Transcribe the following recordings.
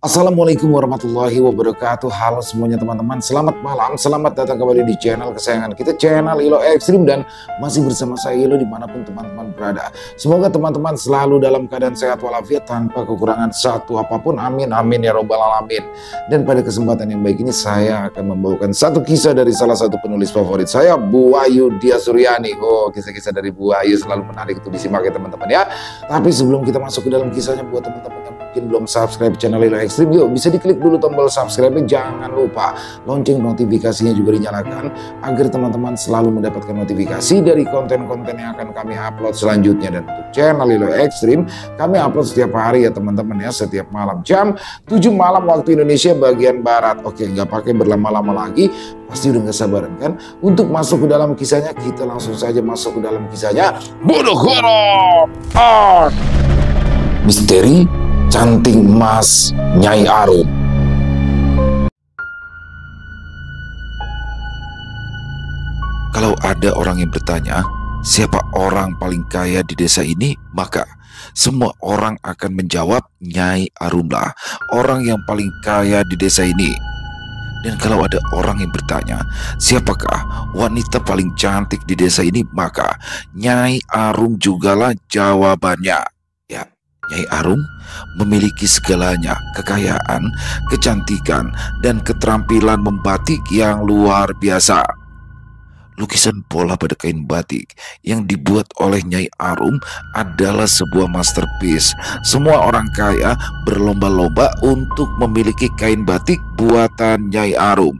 Assalamualaikum warahmatullahi wabarakatuh. Halo semuanya teman-teman, selamat malam, selamat datang kembali di channel kesayangan kita, channel Ilo Ekstrim. Dan masih bersama saya Ilo dimanapun teman-teman berada. Semoga teman-teman selalu dalam keadaan sehat walafiat tanpa kekurangan satu apapun, amin amin ya robbal alamin. Dan pada kesempatan yang baik ini saya akan membawakan satu kisah dari salah satu penulis favorit saya, Bu Ayu Dia Suryani. Oh, kisah-kisah dari Bu Ayu selalu menarik untuk disimak ya teman-teman ya. Tapi sebelum kita masuk ke dalam kisahnya, buat teman-teman yang mungkin belum subscribe channel Ilo Ekstrim, yuk bisa diklik dulu tombol subscribe, jangan lupa lonceng notifikasinya juga dinyalakan agar teman-teman selalu mendapatkan notifikasi dari konten-konten yang akan kami upload selanjutnya. Dan untuk channel Ilo Ekstrim kami upload setiap hari ya teman-teman ya, setiap malam jam 7 malam waktu Indonesia bagian Barat. Oke, nggak pakai berlama-lama lagi, pasti udah nggak sabaran kan untuk masuk ke dalam kisahnya. Kita langsung saja masuk ke dalam kisahnya. Bodoh horor misteri cantik emas Nyai Arum. Kalau ada orang yang bertanya, siapa orang paling kaya di desa ini? Maka semua orang akan menjawab, Nyai Arumlah orang yang paling kaya di desa ini. Dan kalau ada orang yang bertanya, siapakah wanita paling cantik di desa ini? Maka Nyai Arum jugalah jawabannya. Ya, Nyai Arum memiliki segalanya, kekayaan, kecantikan, dan keterampilan membatik yang luar biasa. Lukisan pola pada kain batik yang dibuat oleh Nyai Arum adalah sebuah masterpiece. Semua orang kaya berlomba-lomba untuk memiliki kain batik buatan Nyai Arum.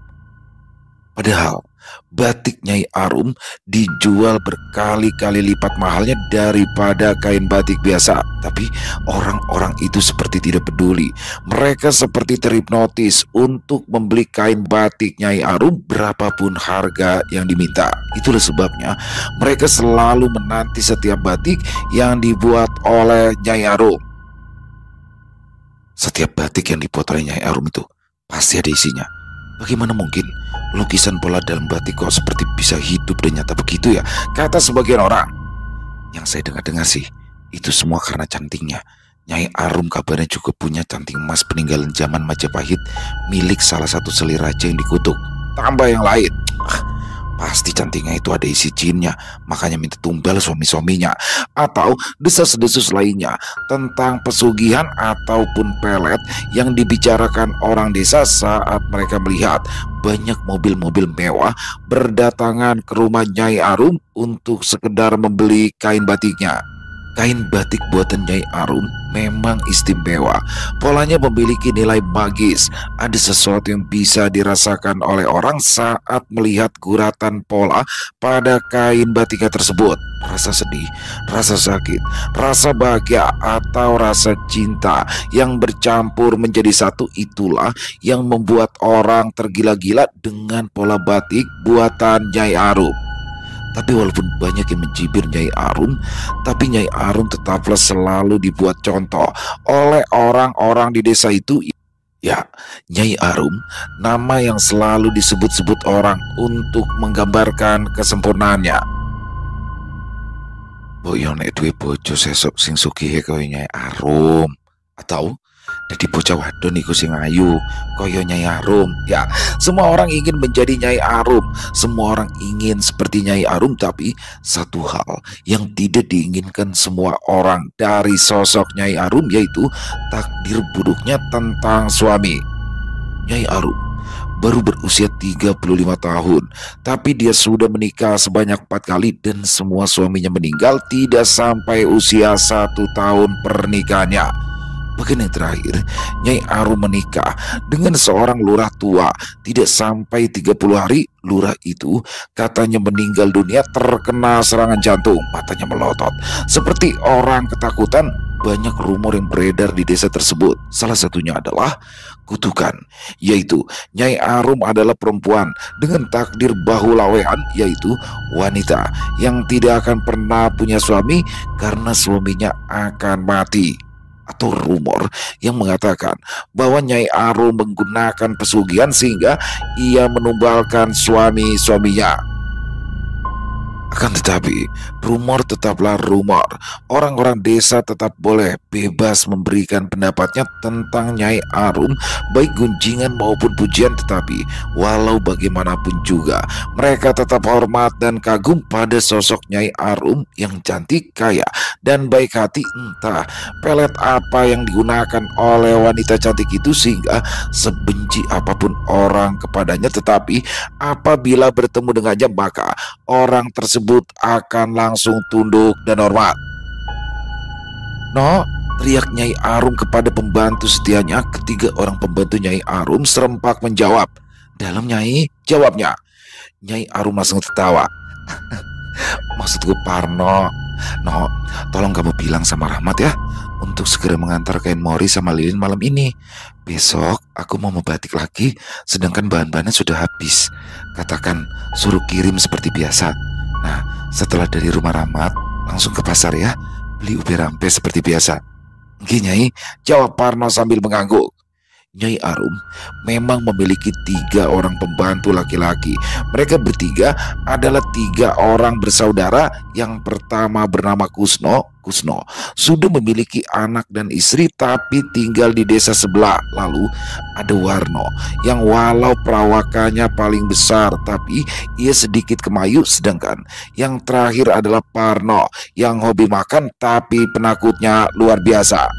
Padahal batik Nyai Arum dijual berkali-kali lipat mahalnya daripada kain batik biasa. Tapi orang-orang itu seperti tidak peduli. Mereka seperti terhipnotis untuk membeli kain batik Nyai Arum berapapun harga yang diminta. Itulah sebabnya mereka selalu menanti setiap batik yang dibuat oleh Nyai Arum. Setiap batik yang dibuat oleh Nyai Arum itu pasti ada isinya. Bagaimana mungkin lukisan pola dalam batik kok seperti bisa hidup dan nyata begitu ya? Kata sebagian orang. Yang saya dengar-dengar sih, itu semua karena cantiknya. Nyai Arum kabarnya juga punya cantik emas peninggalan zaman Majapahit milik salah satu selir raja yang dikutuk. Tambah yang lain, pasti cantiknya itu ada isi jinnya, makanya minta tumbal suami-suaminya. Atau desas-desus lainnya tentang pesugihan ataupun pelet yang dibicarakan orang desa saat mereka melihat banyak mobil-mobil mewah berdatangan ke rumah Nyai Arum untuk sekedar membeli kain batiknya. Kain batik buatan Nyai Arum memang istimewa. Polanya memiliki nilai magis. Ada sesuatu yang bisa dirasakan oleh orang saat melihat guratan pola pada kain batiknya tersebut. Rasa sedih, rasa sakit, rasa bahagia, atau rasa cinta yang bercampur menjadi satu, itulah yang membuat orang tergila-gila dengan pola batik buatan Nyai Arum. Tapi walaupun banyak yang mencibir Nyai Arum, tapi Nyai Arum tetaplah selalu dibuat contoh oleh orang-orang di desa itu. Ya, Nyai Arum, nama yang selalu disebut-sebut orang untuk menggambarkan kesempurnaannya. Boyo nek duwe bojo sesuk sing sugih kaya Nyai Arum, atau dadi bocah wadon iku sing ayu kaya Nyai Arum. Ya, semua orang ingin menjadi Nyai Arum. Semua orang ingin seperti Nyai Arum. Tapi satu hal yang tidak diinginkan semua orang dari sosok Nyai Arum, yaitu takdir buruknya tentang suami. Nyai Arum baru berusia 35 tahun, tapi dia sudah menikah sebanyak 4 kali dan semua suaminya meninggal tidak sampai usia 1 tahun pernikahannya. Bahkan yang terakhir, Nyai Arum menikah dengan seorang lurah tua. Tidak sampai 30 hari, lurah itu katanya meninggal dunia terkena serangan jantung. Matanya melotot seperti orang ketakutan. Banyak rumor yang beredar di desa tersebut. Salah satunya adalah kutukan, yaitu Nyai Arum adalah perempuan dengan takdir bahulawean, yaitu wanita yang tidak akan pernah punya suami karena suaminya akan mati. Atau rumor yang mengatakan bahwa Nyai Arum menggunakan pesugihan sehingga ia menumbalkan suami-suaminya. Akan tetapi, Rumor tetaplah rumor. Orang-orang desa tetap boleh bebas memberikan pendapatnya tentang Nyai Arum, baik gunjingan maupun pujian, tetapi walau bagaimanapun juga mereka tetap hormat dan kagum pada sosok Nyai Arum yang cantik, kaya, dan baik hati. Entah pelet apa yang digunakan oleh wanita cantik itu sehingga sebenci apapun orang kepadanya, tetapi apabila bertemu dengannya maka orang tersebut akan langsung tunduk dan hormat. "No!" teriak Nyai Arum kepada pembantu setianya. Ketiga orang pembantu Nyai Arum serempak menjawab. "Dalam, Nyai," jawabnya. Nyai Arum langsung tertawa. "Maksudku Parno. No, tolong kamu bilang sama Rahmat ya untuk segera mengantar kain mori sama lilin malam ini. Besok aku mau membatik lagi, sedangkan bahan-bahannya sudah habis. Katakan suruh kirim seperti biasa. Nah, setelah dari rumah Rahmat langsung ke pasar ya, beli ubi rampe seperti biasa." "Nggih, Nyai," jawab Parno sambil mengangguk. Nyai Arum memang memiliki 3 orang pembantu laki-laki. Mereka bertiga adalah 3 orang bersaudara. Yang pertama bernama Kusno. Kusno sudah memiliki anak dan istri tapi tinggal di desa sebelah. Lalu ada Warno yang walau perawakannya paling besar tapi ia sedikit kemayu. Sedangkan yang terakhir adalah Parno yang hobi makan tapi penakutnya luar biasa.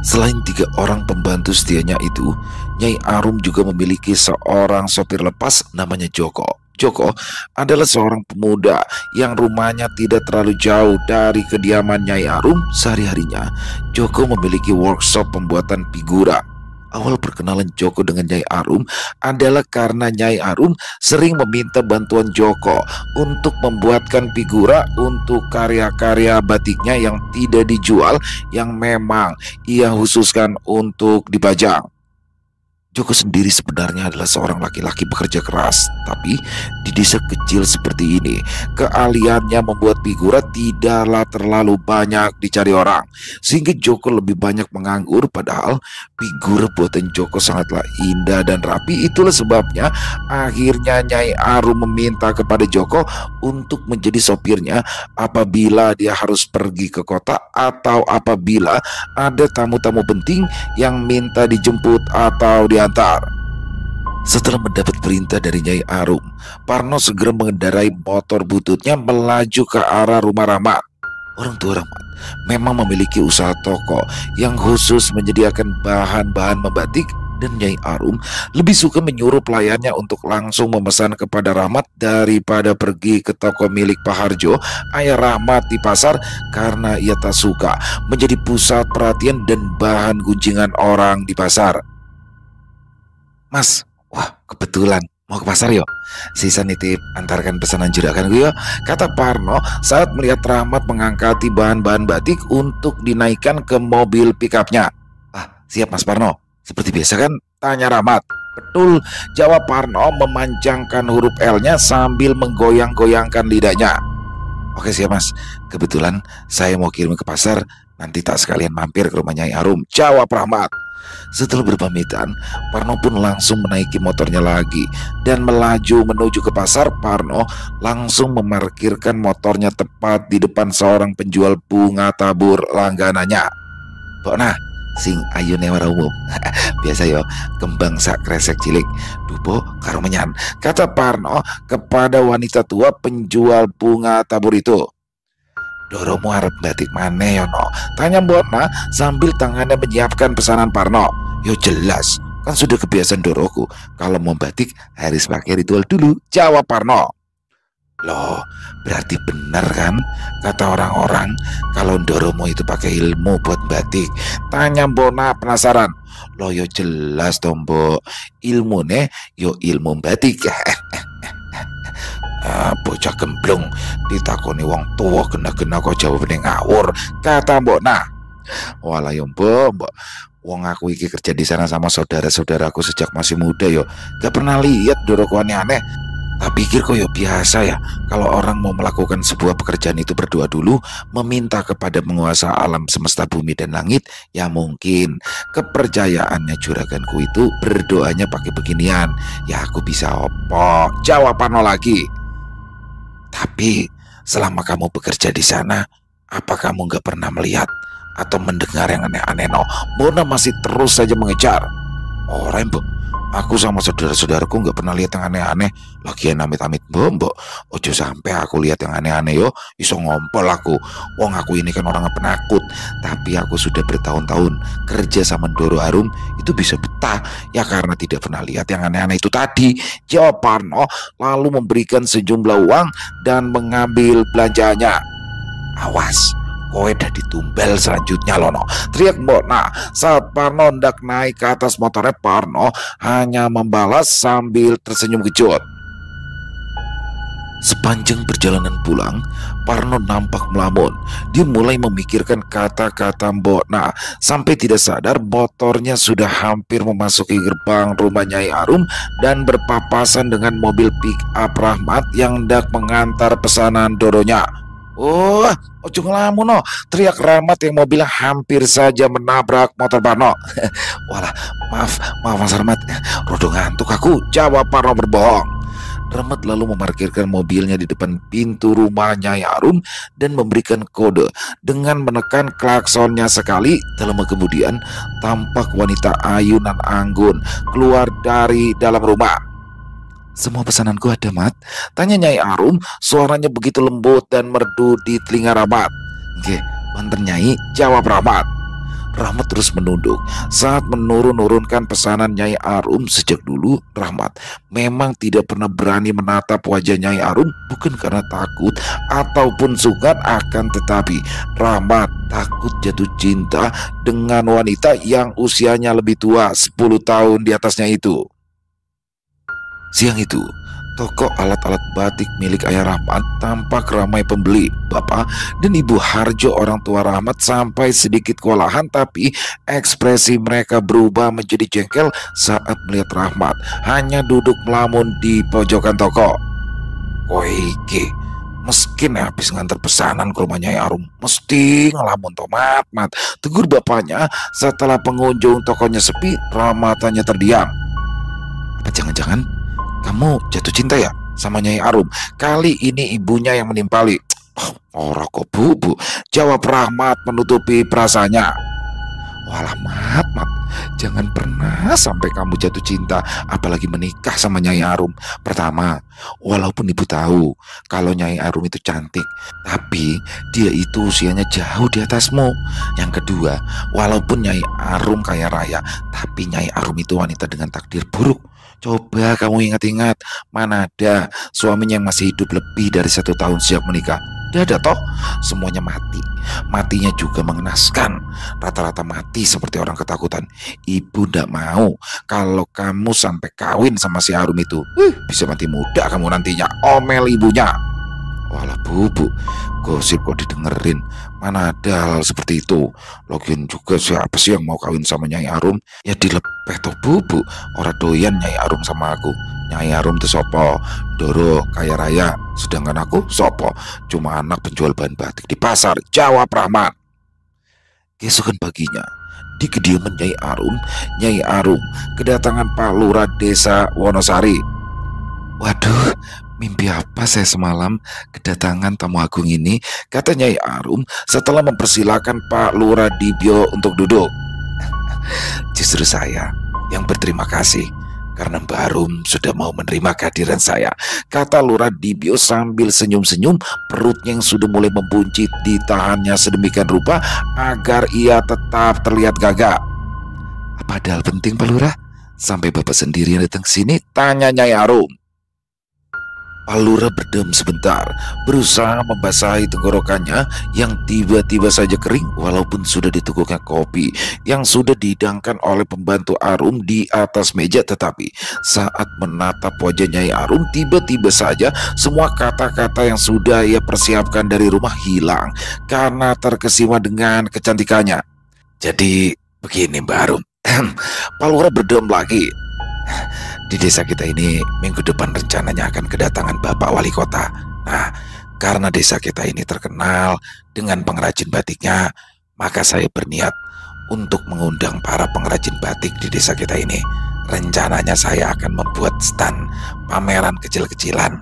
Selain 3 orang pembantu setianya itu, Nyai Arum juga memiliki seorang sopir lepas namanya Joko. Joko adalah seorang pemuda yang rumahnya tidak terlalu jauh dari kediaman Nyai Arum. Sehari-harinya Joko memiliki workshop pembuatan figura. Awal perkenalan Joko dengan Nyai Arum adalah karena Nyai Arum sering meminta bantuan Joko untuk membuatkan figura untuk karya-karya batiknya yang tidak dijual, yang memang ia khususkan untuk dipajang. Joko sendiri sebenarnya adalah seorang laki-laki bekerja keras, tapi di desa kecil seperti ini, keahliannya membuat figura tidaklah terlalu banyak dicari orang, sehingga Joko lebih banyak menganggur. Padahal figura buatan Joko sangatlah indah dan rapi. Itulah sebabnya akhirnya Nyai Arum meminta kepada Joko untuk menjadi sopirnya apabila dia harus pergi ke kota atau apabila ada tamu-tamu penting yang minta dijemput atau diantar. Setelah mendapat perintah dari Nyai Arum, Parno segera mengendarai motor bututnya melaju ke arah rumah Rahmat. Orang tua Rahmat memang memiliki usaha toko yang khusus menyediakan bahan-bahan membatik, dan Nyai Arum lebih suka menyuruh pelayannya untuk langsung memesan kepada Rahmat daripada pergi ke toko milik Pak Harjo, ayah Rahmat di pasar, karena ia tak suka menjadi pusat perhatian dan bahan gunjingan orang di pasar. "Mas, wah kebetulan mau ke pasar yuk. Sisa nitip antarkan pesanan juragan gue yuk," kata Parno saat melihat Rahmat mengangkati bahan-bahan batik untuk dinaikkan ke mobil pickupnya. "Ah, siap Mas Parno. Seperti biasa kan?" tanya Rahmat. "Betul," jawab Parno memanjangkan huruf L-nya sambil menggoyang-goyangkan lidahnya. "Oke siap Mas. Kebetulan saya mau kirim ke pasar. Nanti tak sekalian mampir ke rumah Nyai Arum," jawab Rahmat. Setelah berpamitan, Parno pun langsung menaiki motornya lagi dan melaju menuju ke pasar. Parno langsung memarkirkan motornya tepat di depan seorang penjual bunga tabur langganannya. "Bok nah, sing ayune wara umum." "Biasa yo, kembang sak kresek cilik. Dupo karo menyan," kata Parno kepada wanita tua penjual bunga tabur itu. "Doromu arep batik maneh yono?" tanya Mbokna sambil tangannya menyiapkan pesanan Parno. "Yo jelas, kan sudah kebiasaan Doroku kalau mau batik harus pakai ritual dulu," jawab Parno. "Loh, berarti benar kan kata orang-orang kalau Doromu itu pakai ilmu buat batik?" tanya Mbokna penasaran. "Loh yo jelas toh Mbok, ilmune yo ilmu batik." "Bocah gemblong ditakoni wong tua kena-kena kok jawabane ngawur," kata Mbokna. "Walah yo Mbok, wong aku iki kerja di sana sama saudara-saudaraku sejak masih muda yo. Gak pernah lihat Doroku aneh-aneh. Tak pikir kok yo biasa ya kalau orang mau melakukan sebuah pekerjaan itu berdoa dulu, meminta kepada penguasa alam semesta bumi dan langit. Ya mungkin kepercayaannya juraganku itu berdoanya pakai beginian. Ya aku bisa opo," jawab Parno lagi. "Tapi selama kamu bekerja di sana, apa kamu nggak pernah melihat atau mendengar yang aneh-aneh? No, Mona masih terus saja mengejar. Oh, Rembo, aku sama saudara-saudaraku nggak pernah lihat yang aneh-aneh. Lagian amit-amit mbok, ojo sampai aku lihat yang aneh-aneh yo, iso ngompol aku. Wong aku ini kan orang penakut, tapi aku sudah bertahun-tahun kerja sama Doro Harum itu bisa betah ya karena tidak pernah lihat yang aneh-aneh itu tadi. Jawab Parno lalu memberikan sejumlah uang dan mengambil belanjanya. Awas, kowe dah ditumbal selanjutnya lono, teriak Mona saat Parno hendak naik ke atas motornya. Parno hanya membalas sambil tersenyum kecut. Sepanjang perjalanan pulang, Parno nampak melamun. Dia mulai memikirkan kata-kata Mona sampai tidak sadar motornya sudah hampir memasuki gerbang rumah Nyai Arum dan berpapasan dengan mobil pick up Rahmat yang hendak mengantar pesanan Doronya. Oh, ojo ngelamun no, teriak Rahmat yang mobilnya hampir saja menabrak motor Parno. Walah, maaf Mas Rahmat, rodo ngantuk aku, jawab Parno berbohong. Rahmat lalu memarkirkan mobilnya di depan pintu rumah Nyai Arum dan memberikan kode dengan menekan klaksonnya sekali. Tak lama kemudian tampak wanita ayu nan anggun keluar dari dalam rumah. Semua pesananku ada, Mat? Tanya Nyai Arum, suaranya begitu lembut dan merdu di telinga Rahmat. Oke, wonten Nyai, jawab Rahmat. Rahmat terus menunduk saat menurunkan pesanan Nyai Arum. Sejak dulu Rahmat memang tidak pernah berani menatap wajah Nyai Arum, bukan karena takut ataupun sungkan, akan tetapi Rahmat takut jatuh cinta dengan wanita yang usianya lebih tua 10 tahun di atasnya itu. Siang itu, toko alat-alat batik milik ayah Rahmat tampak ramai pembeli. Bapak dan Ibu Harjo, orang tua Rahmat, sampai sedikit kewalahan, tapi ekspresi mereka berubah menjadi jengkel saat melihat Rahmat hanya duduk melamun di pojokan toko. Koike, meskin habis ngantar pesanan ke rumah Nyai Arum, mesti ngelamun tomat, Mat, tegur bapaknya setelah pengunjung tokonya sepi. Rahmat hanya terdiam. Apa jangan-jangan kamu jatuh cinta ya sama Nyai Arum? Kali ini ibunya yang menimpali. Ora kok bu, jawab Rahmat menutupi perasaannya. Walah Mat, jangan pernah sampai kamu jatuh cinta, apalagi menikah sama Nyai Arum. Pertama, walaupun ibu tahu kalau Nyai Arum itu cantik, tapi dia itu usianya jauh di atasmu. Yang kedua, walaupun Nyai Arum kaya raya, tapi Nyai Arum itu wanita dengan takdir buruk. Coba kamu ingat-ingat, mana ada suaminya yang masih hidup lebih dari 1 tahun sejak menikah? Tidak ada toh, semuanya mati. Matinya juga mengenaskan, rata-rata mati seperti orang ketakutan. Ibu tidak mau kalau kamu sampai kawin sama si Arum itu. Bisa mati muda kamu nantinya, omel ibunya. Walah bu, gosip kok didengerin. Mana ada hal seperti itu. Lagian juga siapa sih yang mau kawin sama Nyai Arum? Ya dilepeh tuh bu, orang doyan Nyai Arum sama aku. Nyai Arum tuh sopo? Doro kaya raya, sedangkan aku sopo? Cuma anak penjual bahan batik di pasar, jawab Rahmat. Keesokan paginya, di kediaman Nyai Arum kedatangan Pak Lurah Desa Wonosari. Waduh, mimpi apa saya semalam kedatangan tamu agung ini, kata Nyai Arum setelah mempersilahkan Pak Lurah Dibyo untuk duduk. Justru saya yang berterima kasih karena Mbak Arum sudah mau menerima kehadiran saya, kata Lurah Dibyo sambil senyum-senyum. Perutnya yang sudah mulai membuncit ditahannya sedemikian rupa agar ia tetap terlihat gagah. Apa ada hal penting Pak Lurah? Sampai Bapak sendiri yang datang ke sini, tanya Nyai Arum. Pak Lurah berdiam sebentar, berusaha membasahi tenggorokannya yang tiba-tiba saja kering walaupun sudah diteguhkan kopi yang sudah dihidangkan oleh pembantu Arum di atas meja. Tetapi saat menatap wajah Nyai Arum, tiba-tiba saja semua kata-kata yang sudah ia persiapkan dari rumah hilang karena terkesima dengan kecantikannya. Jadi begini Mbak Arum, Pak Lurah berdiam lagi. Di desa kita ini minggu depan rencananya akan kedatangan Bapak Wali Kota. Nah, karena desa kita ini terkenal dengan pengrajin batiknya, maka saya berniat untuk mengundang para pengrajin batik di desa kita ini. Rencananya saya akan membuat stand pameran kecil-kecilan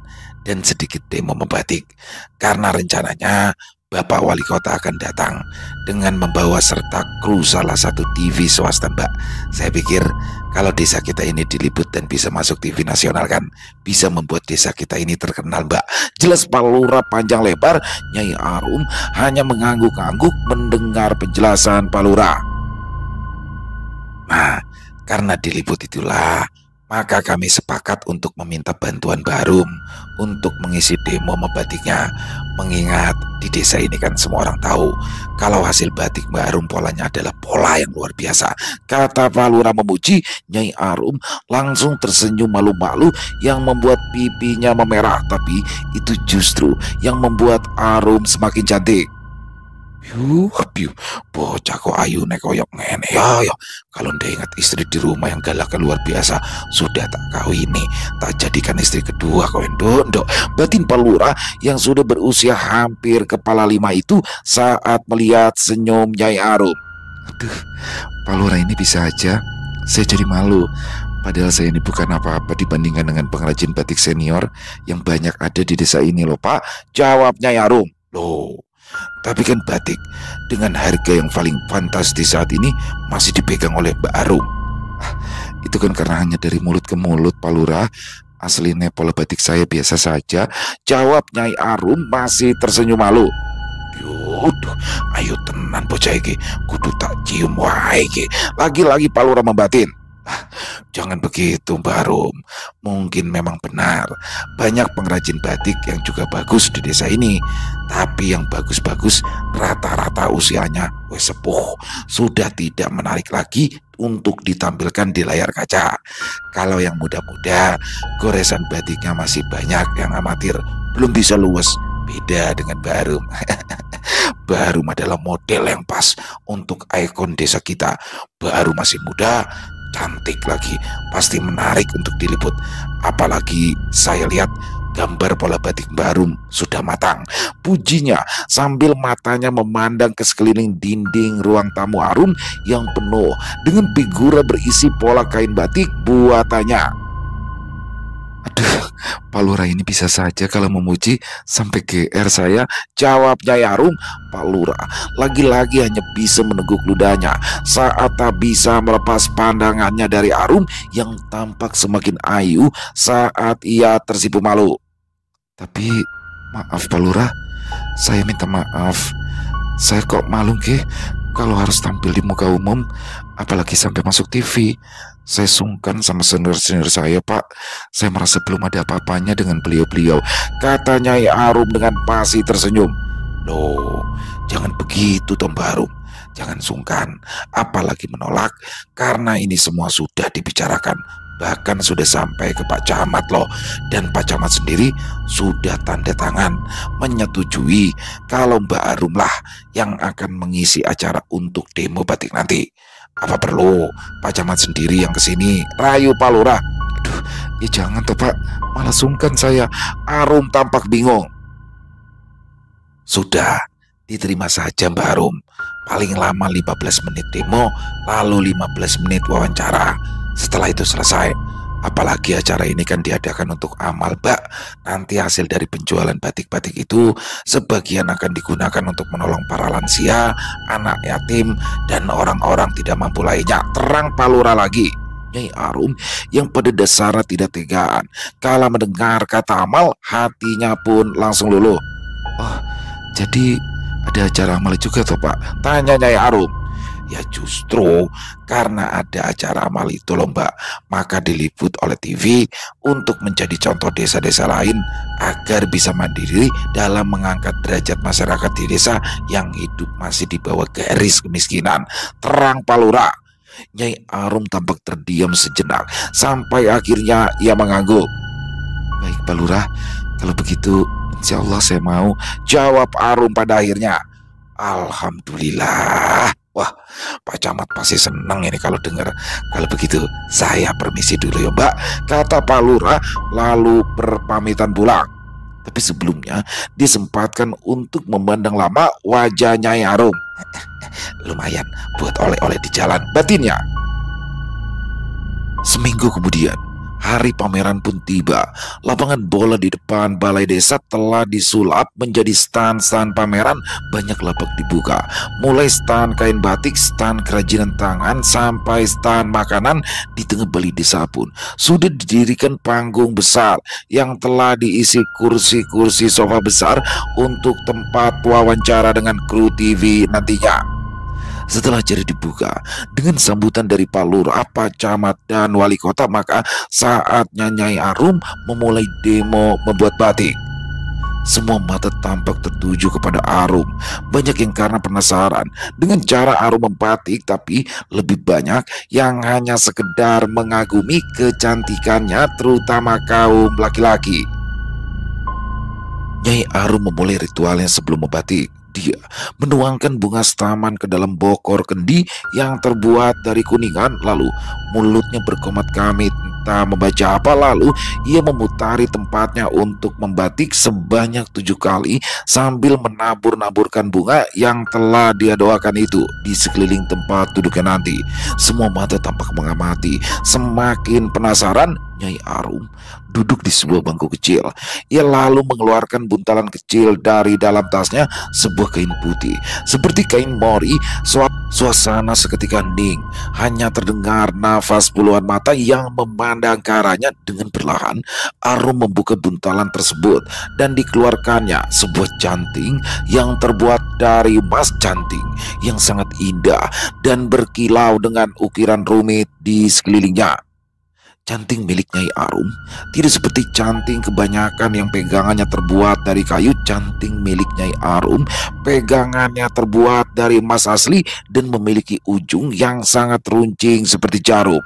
dan sedikit demo membatik. Karena rencananya Bapak Wali Kota akan datang dengan membawa serta kru salah satu TV swasta, Mbak. Saya pikir kalau desa kita ini diliput dan bisa masuk TV nasional kan bisa membuat desa kita ini terkenal, Mbak. Jelas Pak Lurah panjang lebar, Nyai Arum hanya mengangguk-angguk mendengar penjelasan Pak Lurah. Nah, karena diliput itulah maka kami sepakat untuk meminta bantuan Mbak Arum untuk mengisi demo membatiknya. Mengingat di desa ini kan semua orang tahu kalau hasil batik Mbak Arum polanya adalah pola yang luar biasa. Kata Pak Lurah memuji, Nyai Arum langsung tersenyum malu-malu yang membuat pipinya memerah. Tapi itu justru yang membuat Arum semakin cantik. Piu, bocah kok ayu nek koyok ngene ya. Kalau ndak ingat istri di rumah yang galak luar biasa, sudah tak kawini, tak jadikan istri kedua kau ndok. Batin Pak Lurah yang sudah berusia hampir kepala 5 itu saat melihat senyum Nyai Arum. Aduh, Pak Lurah ini bisa aja saya jadi malu. Padahal saya ini bukan apa-apa dibandingkan dengan pengrajin batik senior yang banyak ada di desa ini loh, Pak. Jawab Nyai Arum. Loh, tapi kan batik dengan harga yang paling fantastis saat ini masih dipegang oleh Mbak Arum. Itu kan karena hanya dari mulut ke mulut, Pak Lurah. Aslinya pola batik saya biasa saja. Jawab Nyai Arum masih tersenyum malu. Yuduh, ayo tenan bocah iki, kudu tak cium wae iki. Lagi-lagi Pak Lurah membatin. Jangan begitu Mbak Arum. Mungkin memang benar banyak pengrajin batik yang juga bagus di desa ini. Tapi yang bagus-bagus rata-rata usianya wes sepuh, sudah tidak menarik lagi untuk ditampilkan di layar kaca. Kalau yang muda-muda, goresan batiknya masih banyak yang amatir, belum bisa luwes. Beda dengan Mbak Arum. Mbak Arum adalah model yang pas untuk ikon desa kita. Mbak Arum masih muda, cantik lagi, pasti menarik untuk diliput. Apalagi saya lihat gambar pola batik Mbak Arum sudah matang. Pujinya sambil matanya memandang ke sekeliling dinding ruang tamu Arum yang penuh dengan figura berisi pola kain batik buatannya. Aduh, Pak Lurah ini bisa saja kalau memuji sampai GR saya. Jawab Nyai Arum. Pak Lurah lagi-lagi hanya bisa meneguk ludahnya saat tak bisa melepas pandangannya dari Arum yang tampak semakin ayu saat ia tersipu malu. Tapi maaf Pak Lurah, saya minta maaf. Saya kok malu ke kalau harus tampil di muka umum, apalagi sampai masuk TV. Saya sungkan sama senior-senior saya, Pak. Saya merasa belum ada apa-apanya dengan beliau-beliau, kata Nyai Arum dengan masih tersenyum. Loh, jangan begitu toh Mbak Arum. Jangan sungkan, apalagi menolak, karena ini semua sudah dibicarakan. Bahkan sudah sampai ke Pak Camat loh. Dan Pak Camat sendiri sudah tanda tangan menyetujui kalau Mbak Arum lah yang akan mengisi acara untuk demo batik nanti. Apa perlu Pak Camat sendiri yang kesini? Rayu Pak Lurah. Aduh, ya jangan toh Pak, malah sungkan saya. Arum tampak bingung. Sudah, diterima saja Mbak Arum. Paling lama 15 menit demo, lalu 15 menit wawancara. Setelah itu selesai. Apalagi acara ini kan diadakan untuk amal, Mbak. Nanti hasil dari penjualan batik-batik itu sebagian akan digunakan untuk menolong para lansia, anak yatim, dan orang-orang tidak mampu lainnya. Terang Pak Lurah lagi. Nyai Arum yang pada dasarnya tidak tegaan kala mendengar kata amal, hatinya pun langsung luluh. Oh, jadi ada acara amal juga toh Pak? Tanya Nyai Arum. Ya justru karena ada acara amal itu loh Mbak, maka diliput oleh TV untuk menjadi contoh desa-desa lain agar bisa mandiri dalam mengangkat derajat masyarakat di desa yang hidup masih di bawah garis kemiskinan. Terang Pak Lurah. Nyai Arum tampak terdiam sejenak sampai akhirnya ia mengangguk. Baik Pak Lurah, kalau begitu insya Allah saya mau, jawab Arum pada akhirnya. Alhamdulillah. Wah, Pak Camat pasti senang ini kalau dengar. Kalau begitu saya permisi dulu ya Mbak, kata Pak Lurah lalu berpamitan pulang. Tapi sebelumnya disempatkan untuk memandang lama wajah Nyai Arum. Lumayan buat oleh-oleh di jalan, batinnya. Seminggu kemudian, Hari pameran pun tiba. Lapangan bola di depan balai desa telah disulap menjadi stand-stand pameran. Banyak lapak dibuka, mulai stand kain batik, stand kerajinan tangan, sampai stand makanan. Di tengah balai desa pun sudah didirikan panggung besar yang telah diisi kursi-kursi sofa besar untuk tempat wawancara dengan kru TV nantinya. Setelah jadi dibuka dengan sambutan dari Pak Lurah, Pak Camat, dan Wali Kota, maka saatnya Nyai Arum memulai demo membuat batik. Semua mata tampak tertuju kepada Arum. Banyak yang karena penasaran dengan cara Arum membatik, tapi lebih banyak yang hanya sekedar mengagumi kecantikannya, terutama kaum laki-laki. Nyai Arum memulai ritualnya sebelum membatik. Dia menuangkan bunga staman ke dalam bokor kendi yang terbuat dari kuningan, lalu mulutnya berkomat kamit entah membaca apa, lalu ia memutari tempatnya untuk membatik sebanyak 7 kali sambil menabur-naburkan bunga yang telah dia doakan itu di sekeliling tempat duduknya nanti. Semua mata tampak mengamati. Semakin penasaran, Nyai Arum duduk di sebuah bangku kecil. Ia lalu mengeluarkan buntalan kecil dari dalam tasnya, sebuah kain putih seperti kain mori. Suasana seketika hening. Hanya terdengar nafas puluhan mata yang memandang ke arahnya. Dengan perlahan Arum membuka buntalan tersebut dan dikeluarkannya sebuah canting yang terbuat dari emas, canting yang sangat indah dan berkilau dengan ukiran rumit di sekelilingnya. Canting milik Nyai Arum tidak seperti canting kebanyakan yang pegangannya terbuat dari kayu. Canting milik Nyai Arum pegangannya terbuat dari emas asli dan memiliki ujung yang sangat runcing seperti jarum.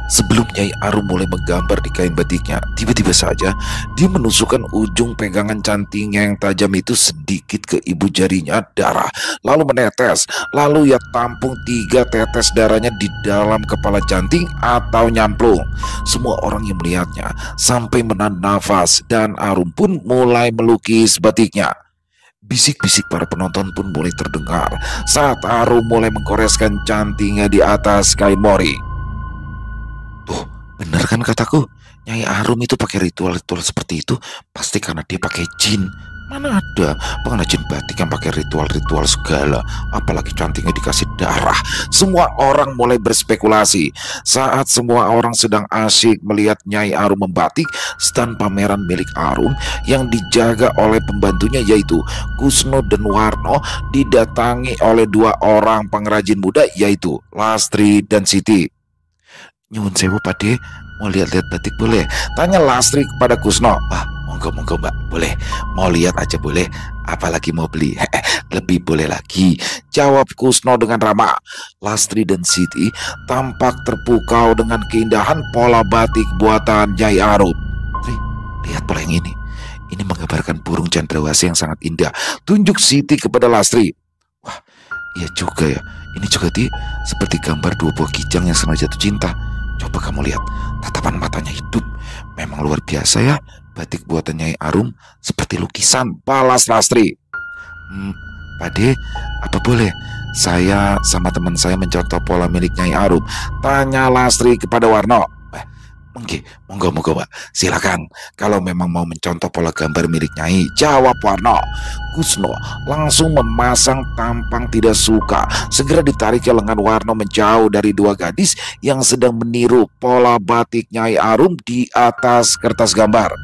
Sebelum Nyai Arum mulai menggambar di kain batiknya, tiba-tiba saja dia menusukkan ujung pegangan cantingnya yang tajam itu sedikit ke ibu jarinya. Darah lalu menetes, lalu ia tampung 3 tetes darahnya di dalam kepala canting atau nyamplung. Semua orang yang melihatnya sampai menahan nafas, dan Arum pun mulai melukis batiknya. Bisik-bisik para penonton pun mulai terdengar saat Arum mulai menggoreskan cantingnya di atas kain mori. Tuh, bener kan kataku? Nyai Arum itu pakai ritual-ritual seperti itu pasti karena dia pakai jin. Mana ada pengrajin batik yang pakai ritual-ritual segala, apalagi cantingnya dikasih darah. Semua orang mulai berspekulasi. Saat semua orang sedang asyik melihat Nyai Arum membatik, stand pameran milik Arum yang dijaga oleh pembantunya yaitu Kusno dan Warno didatangi oleh 2 orang pengrajin muda yaitu Lastri dan Siti. Nyuwun sewu Pade, mau lihat-lihat batik boleh? Tanya Lastri kepada Kusno. Wah, monggo mbak, boleh. Mau lihat aja boleh, apalagi mau beli. Lebih boleh lagi, jawab Kusno dengan ramah. Lastri dan Siti tampak terpukau dengan keindahan pola batik buatan Nyai Arum. Lihat pola yang ini. Ini menggambarkan burung cendrawasih yang sangat indah. Tunjuk Siti kepada Lastri. Wah, iya juga ya. Ini juga seperti gambar 2 buah kijang yang sengaja jatuh cinta. Coba kamu lihat, tatapan matanya hidup. Memang luar biasa ya, batik buatan Nyai Arum seperti lukisan, balas Lastri. Pade, apa boleh saya sama teman saya mencontoh pola milik Nyai Arum? Tanya Lastri kepada Warno. Monggo Pak, silakan. Kalau memang mau mencontoh pola gambar milik Nyai, jawab Warno. Kusno langsung memasang tampang tidak suka. Segera ditariknya lengan Warno menjauh dari 2 gadis yang sedang meniru pola batik Nyai Arum di atas kertas gambar.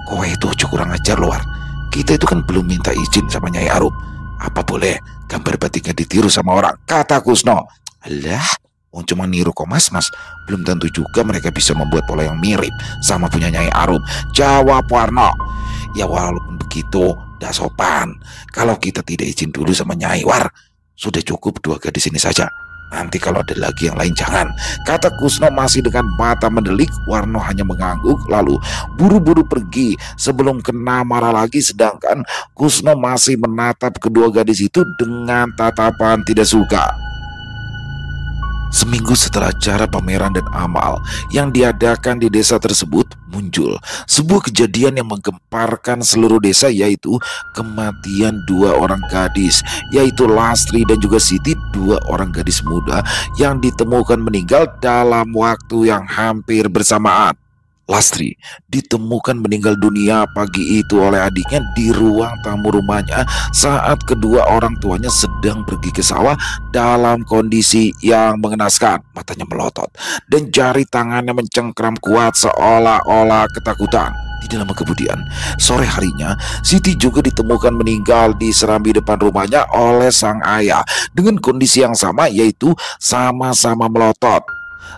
Kowe itu kurang ajar luar. Kita itu kan belum minta izin sama Nyai Arum. Apa boleh gambar batiknya ditiru sama orang? Kata Kusno. Alah, cuma niru kok mas, belum tentu juga mereka bisa membuat pola yang mirip sama punya Nyai Arum, jawab Warno. Ya walaupun begitu, dah sopan. Kalau kita tidak izin dulu sama Nyai War, sudah cukup 2 gadis ini saja. Nanti kalau ada lagi yang lain jangan, kata Kusno masih dengan mata mendelik. Warno hanya mengangguk lalu buru-buru pergi sebelum kena marah lagi. Sedangkan Kusno masih menatap kedua gadis itu dengan tatapan tidak suka. Seminggu setelah acara pameran dan amal yang diadakan di desa tersebut, muncul sebuah kejadian yang menggemparkan seluruh desa, yaitu kematian dua orang gadis, yaitu Lastri dan juga Siti, dua orang gadis muda yang ditemukan meninggal dalam waktu yang hampir bersamaan. Lastri ditemukan meninggal dunia pagi itu oleh adiknya di ruang tamu rumahnya saat kedua orang tuanya sedang pergi ke sawah dalam kondisi yang mengenaskan. Matanya melotot dan jari tangannya mencengkram kuat seolah-olah ketakutan. Tidak lama kemudian, sore harinya, Siti juga ditemukan meninggal di serambi depan rumahnya oleh sang ayah dengan kondisi yang sama, yaitu sama-sama melotot.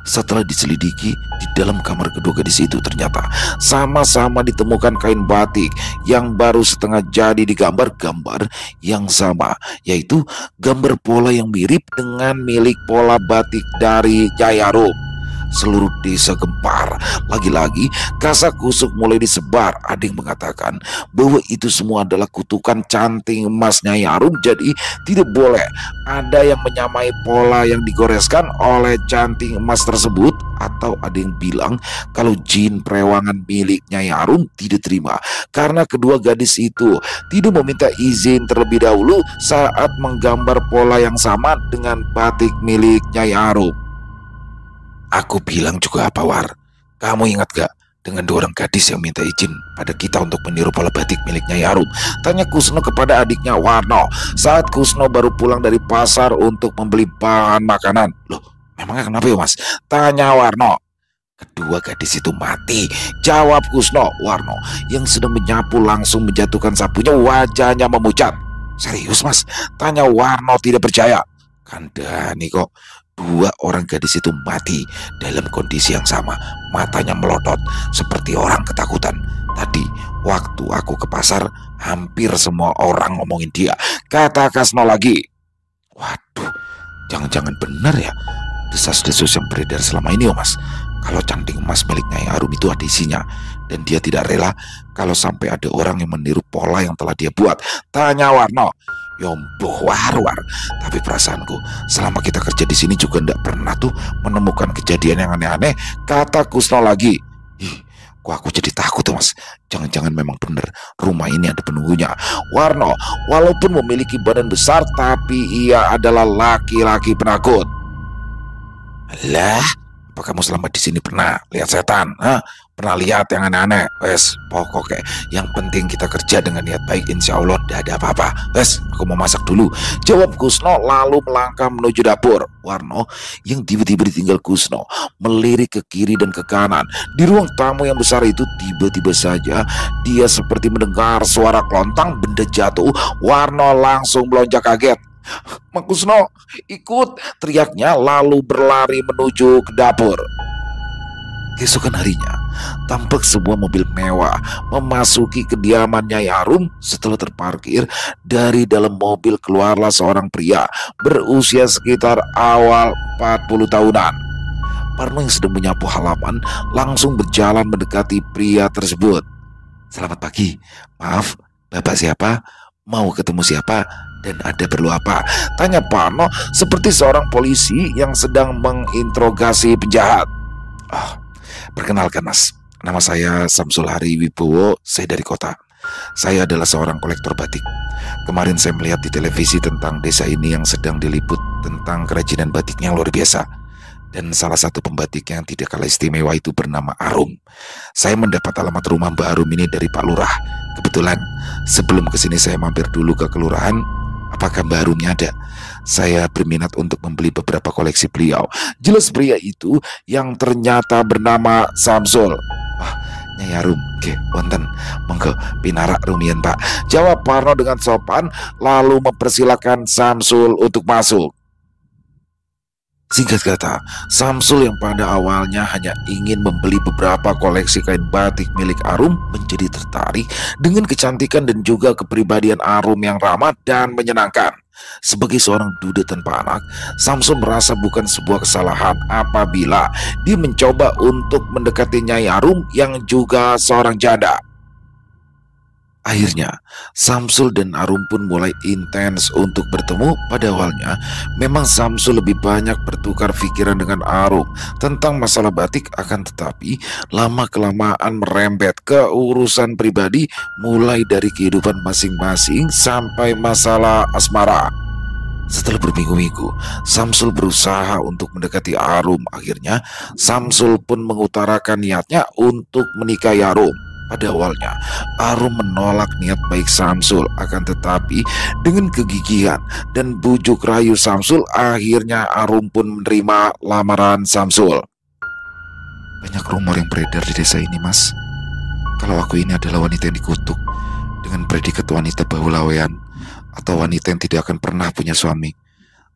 Setelah diselidiki, di dalam kamar kedua gadis itu ternyata sama-sama ditemukan kain batik yang baru setengah jadi digambar gambar yang sama, yaitu gambar pola yang mirip dengan milik pola batik dari Nyai Arum. Seluruh desa gempar. Lagi-lagi kasak kusuk mulai disebar. Ada yang mengatakan bahwa itu semua adalah kutukan canting emas Nyai Arum, jadi tidak boleh ada yang menyamai pola yang digoreskan oleh canting emas tersebut. Atau ada yang bilang kalau jin perewangan milik Nyai Arum tidak terima karena kedua gadis itu tidak meminta izin terlebih dahulu saat menggambar pola yang sama dengan batik milik Nyai Arum. Aku bilang juga apa, War? Kamu ingat gak dengan dua orang gadis yang minta izin pada kita untuk meniru pola batik milik Nyai Arum? Tanya Kusno kepada adiknya Warno saat Kusno baru pulang dari pasar untuk membeli bahan makanan. Loh, memangnya kenapa ya, Mas? Tanya Warno. Kedua gadis itu mati, jawab Kusno. Warno yang sedang menyapu langsung menjatuhkan sapunya, wajahnya memucat. Serius, Mas? Tanya Warno tidak percaya. Kandani kok. Dua orang gadis itu mati dalam kondisi yang sama, matanya melotot seperti orang ketakutan. Tadi waktu aku ke pasar, hampir semua orang ngomongin dia, kata Kasno lagi. Waduh, jangan-jangan benar ya desas-desus yang beredar selama ini, Mas. Kalau canting emas milik Nyai Arum itu ada isinya, dan dia tidak rela kalau sampai ada orang yang meniru pola yang telah dia buat. Tanya Warno. Yomboh, War. Tapi perasaanku selama kita kerja di sini juga ndak pernah tuh menemukan kejadian yang aneh-aneh, kata Kusno lagi. Ih, kok aku jadi takut tuh, Mas. Jangan-jangan memang benar rumah ini ada penunggunya. Warno walaupun memiliki badan besar, tapi ia adalah laki-laki penakut. Alah, apa kamu selama di sini pernah lihat setan? Hah? Pernah lihat yang aneh-aneh? Wes, pokoknya yang penting kita kerja dengan niat baik, insya Allah tidak ada apa-apa. Wes, aku mau masak dulu, jawab Kusno lalu melangkah menuju dapur. Warno yang tiba-tiba ditinggal Kusno melirik ke kiri dan ke kanan. Di ruang tamu yang besar itu tiba-tiba saja dia seperti mendengar suara kelontang, benda jatuh. Warno langsung melonjak kaget. Mang Kusno, ikut, teriaknya lalu berlari menuju ke dapur. Keesokan harinya, tampak sebuah mobil mewah memasuki kediaman Nyai Arum. Setelah terparkir, dari dalam mobil keluarlah seorang pria berusia sekitar awal 40 tahunan. Parno yang sedang menyapu halaman langsung berjalan mendekati pria tersebut. Selamat pagi, maaf, Bapak siapa? Mau ketemu siapa? Dan ada perlu apa? Tanya Parno seperti seorang polisi yang sedang menginterogasi penjahat. Perkenalkan, Mas, nama saya Samsul Hari Wibowo, saya dari kota. Saya adalah seorang kolektor batik. Kemarin saya melihat di televisi tentang desa ini yang sedang diliput tentang kerajinan batiknya yang luar biasa. Dan salah satu pembatik yang tidak kalah istimewa itu bernama Arum. Saya mendapat alamat rumah Mbak Arum ini dari Pak Lurah. Kebetulan sebelum kesini saya mampir dulu ke kelurahan. Apakah Mbak Arumnya ada? Saya berminat untuk membeli beberapa koleksi beliau. Jelas pria itu yang ternyata bernama Samsul. Wah, Nyai Arum, oke, wonten, monggo pinarak rumiyin Pak, jawab Parno dengan sopan lalu mempersilahkan Samsul untuk masuk. Singkat kata, Samsul yang pada awalnya hanya ingin membeli beberapa koleksi kain batik milik Arum menjadi tertarik dengan kecantikan dan juga kepribadian Arum yang ramah dan menyenangkan. Sebagai seorang duda tanpa anak, Samsul merasa bukan sebuah kesalahan apabila dia mencoba untuk mendekati Nyai Arum yang juga seorang janda. Akhirnya, Samsul dan Arum pun mulai intens untuk bertemu. Pada awalnya, memang Samsul lebih banyak bertukar pikiran dengan Arum tentang masalah batik, akan tetapi lama-kelamaan merembet ke urusan pribadi, mulai dari kehidupan masing-masing sampai masalah asmara. Setelah berminggu-minggu, Samsul berusaha untuk mendekati Arum. Akhirnya, Samsul pun mengutarakan niatnya untuk menikahi Arum. Pada awalnya, Arum menolak niat baik Samsul, akan tetapi dengan kegigihan dan bujuk rayu Samsul, akhirnya Arum pun menerima lamaran Samsul. Banyak rumor yang beredar di desa ini, Mas. Kalau aku ini adalah wanita yang dikutuk dengan predikat wanita baulawean, atau wanita yang tidak akan pernah punya suami.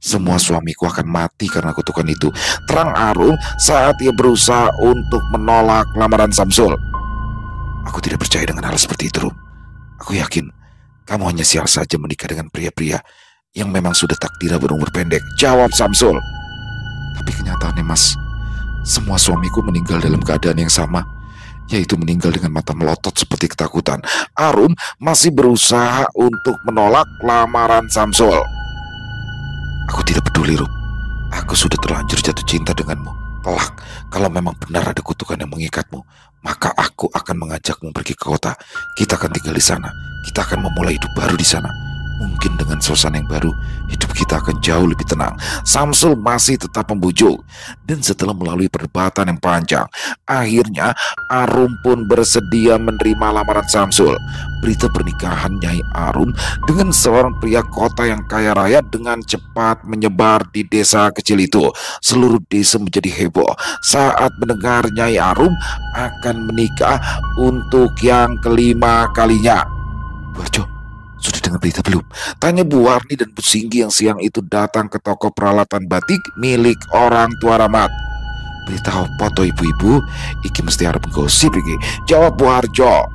Semua suamiku akan mati karena kutukan itu, terang Arum saat ia berusaha untuk menolak lamaran Samsul. Aku tidak percaya dengan hal seperti itu, Rum. Aku yakin kamu hanya sial saja menikah dengan pria-pria yang memang sudah takdirnya berumur pendek, jawab Samsul. Tapi kenyataannya, Mas, semua suamiku meninggal dalam keadaan yang sama, yaitu meninggal dengan mata melotot seperti ketakutan. Arum masih berusaha untuk menolak lamaran Samsul. Aku tidak peduli, Rum. Aku sudah terlanjur jatuh cinta denganmu. Kelak, kalau memang benar ada kutukan yang mengikatmu, maka aku akan mengajakmu pergi ke kota. Kita akan tinggal di sana. Kita akan memulai hidup baru di sana. Mungkin dengan suasana yang baru, hidup kita akan jauh lebih tenang. Samsul masih tetap membujuk. Dan setelah melalui perdebatan yang panjang, akhirnya Arum pun bersedia menerima lamaran Samsul. Berita pernikahan Nyai Arum dengan seorang pria kota yang kaya raya dengan cepat menyebar di desa kecil itu. Seluruh desa menjadi heboh saat mendengar Nyai Arum akan menikah untuk yang kelima kalinya. Warjo, sudah dengar berita belum? Tanya Bu Warni dan Bu Singgi yang siang itu datang ke toko peralatan batik milik orang tua Rahmat. Berita apa toh ibu-ibu? Iki mesti harap gosip iki, jawab Bu Harjo.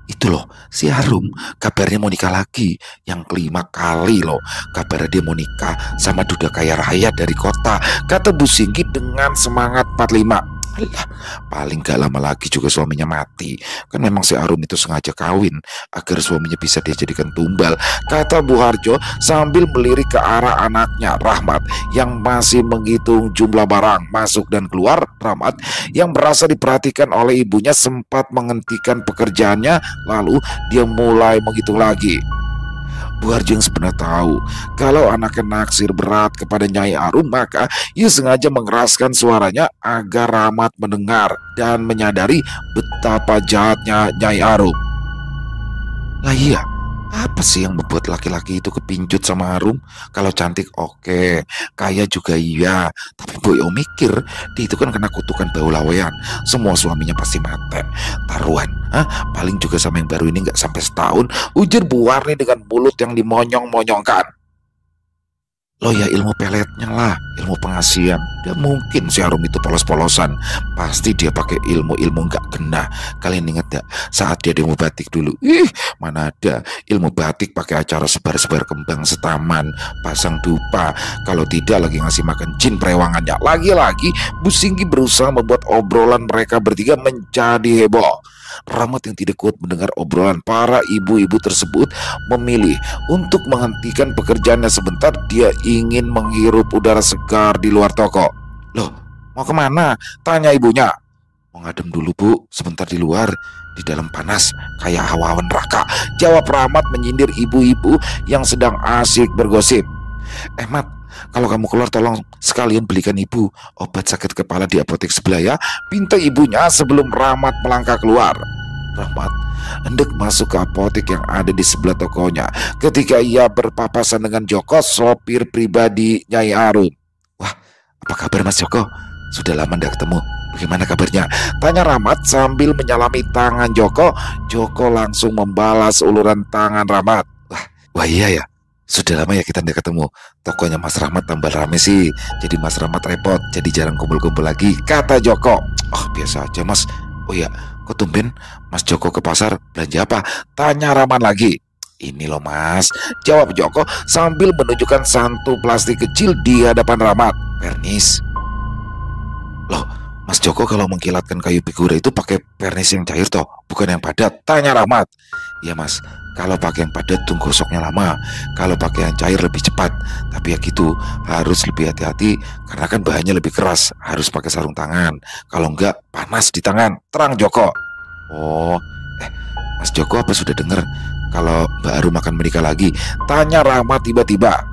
Itu loh, si Arum kabarnya mau nikah lagi, yang kelima kali loh. Kabarnya dia mau nikah sama duda kaya raya dari kota, kata Bu Singgi dengan semangat 45. Alah, paling gak lama lagi juga suaminya mati. Kan memang si Arum itu sengaja kawin agar suaminya bisa dia jadikan tumbal, kata Bu Harjo sambil melirik ke arah anaknya Rahmat yang masih menghitung jumlah barang masuk dan keluar. Rahmat yang merasa diperhatikan oleh ibunya sempat menghentikan pekerjaannya, lalu dia mulai menghitung lagi. Bu Harjo yang sebenarnya tahu kalau anaknya naksir berat kepada Nyai Arum, maka ia sengaja mengeraskan suaranya agar Rahmat mendengar dan menyadari betapa jahatnya Nyai Arum. Lah iya, apa sih yang membuat laki-laki itu kepincut sama Arum? Kalau cantik oke, kaya juga iya, tapi boyo mikir, dia itu kan kena kutukan baulawean. Semua suaminya pasti mati. Taruhan, paling juga sama yang baru ini nggak sampai setahun, ujar Bu Warni dengan mulut yang dimonyong-monyongkan. Lo ya ilmu peletnya lah, ilmu pengasihan. Dia mungkin si Arum itu polos-polosan. Pasti dia pakai ilmu-ilmu nggak kena. Kalian ingat gak saat dia demo batik dulu? Mana ada ilmu batik pakai acara sebar-sebar kembang setaman, pasang dupa. Kalau tidak lagi ngasih makan jin perewangannya. Lagi-lagi Bu Singgi berusaha membuat obrolan mereka bertiga menjadi heboh. Rahmat yang tidak kuat mendengar obrolan para ibu-ibu tersebut memilih untuk menghentikan pekerjaannya sebentar. Dia ingin menghirup udara segar di luar toko. Loh, mau kemana? Tanya ibunya. Mau ngadem dulu Bu, sebentar di luar. Di dalam panas kayak hawa neraka, jawab Rahmat menyindir ibu-ibu yang sedang asik bergosip. Mat, kalau kamu keluar tolong sekalian belikan ibu obat sakit kepala di apotek sebelah ya, pinta ibunya sebelum Rahmat melangkah keluar. Rahmat hendak masuk ke apotek yang ada di sebelah tokonya ketika ia berpapasan dengan Joko, sopir pribadi Nyai Arum. Wah, apa kabar Mas Joko? Sudah lama tidak ketemu. Bagaimana kabarnya? Tanya Rahmat sambil menyalami tangan Joko. Joko langsung membalas uluran tangan Rahmat. Wah iya ya, sudah lama ya kita tidak ketemu. Tokonya Mas Rahmat tambah rame sih, jadi Mas Rahmat repot, jadi jarang kumpul-kumpul lagi, kata Joko. Oh biasa aja Mas. Oh ya, kok tumben Mas Joko ke pasar belanja apa? Tanya Rahmat lagi. Ini loh Mas, jawab Joko sambil menunjukkan santu plastik kecil di hadapan Rahmat. Pernis. Loh, Mas Joko kalau mengkilatkan kayu figura itu pakai vernis yang cair toh, bukan yang padat? Tanya Rahmat. Iya mas, kalau pakai yang padat tuh gosoknya lama, kalau pakai yang cair lebih cepat. Tapi ya gitu, harus lebih hati-hati karena kan bahannya lebih keras, harus pakai sarung tangan. Kalau enggak, panas di tangan. Terang Joko. Oh, eh, Mas Joko apa sudah dengar kalau Mbak Arum akan menikah lagi? Tanya Rahmat tiba-tiba.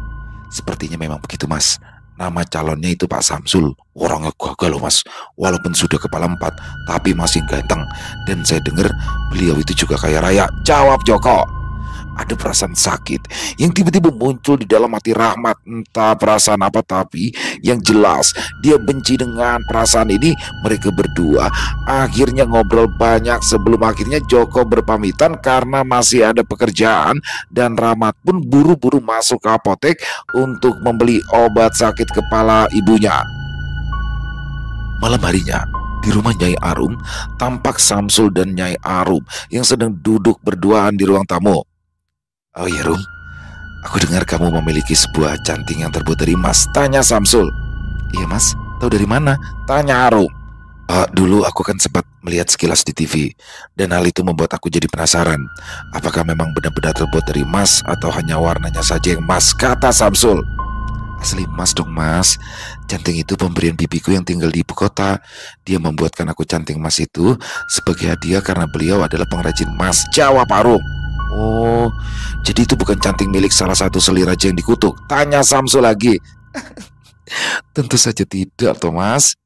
Sepertinya memang begitu mas. Nama calonnya itu Pak Samsul. Orangnya gagal loh mas. Walaupun sudah kepala 4, tapi masih ganteng. Dan saya dengar beliau itu juga kaya raya. Jawab Joko. Ada perasaan sakit yang tiba-tiba muncul di dalam hati Rahmat. Entah perasaan apa, tapi yang jelas dia benci dengan perasaan ini. Mereka berdua akhirnya ngobrol banyak sebelum akhirnya Joko berpamitan karena masih ada pekerjaan. Dan Rahmat pun buru-buru masuk ke apotek untuk membeli obat sakit kepala ibunya. Malam harinya di rumah Nyai Arum, tampak Samsul dan Nyai Arum yang sedang duduk berduaan di ruang tamu. Oh iya Rum, aku dengar kamu memiliki sebuah canting yang terbuat dari emas. Tanya Samsul. Iya mas, tahu dari mana? Tanya Arum. Dulu aku kan sempat melihat sekilas di TV, dan hal itu membuat aku jadi penasaran. Apakah memang benar-benar terbuat dari emas atau hanya warnanya saja yang emas? Kata Samsul. Asli emas dong mas. Canting itu pemberian bibiku yang tinggal di ibu kota. Dia membuatkan aku canting emas itu sebagai hadiah karena beliau adalah pengrajin emas. Jawab Arum. Oh, jadi itu bukan canting milik salah satu seli raja yang dikutuk? Tanya Samsul lagi. Tentu saja tidak, Thomas.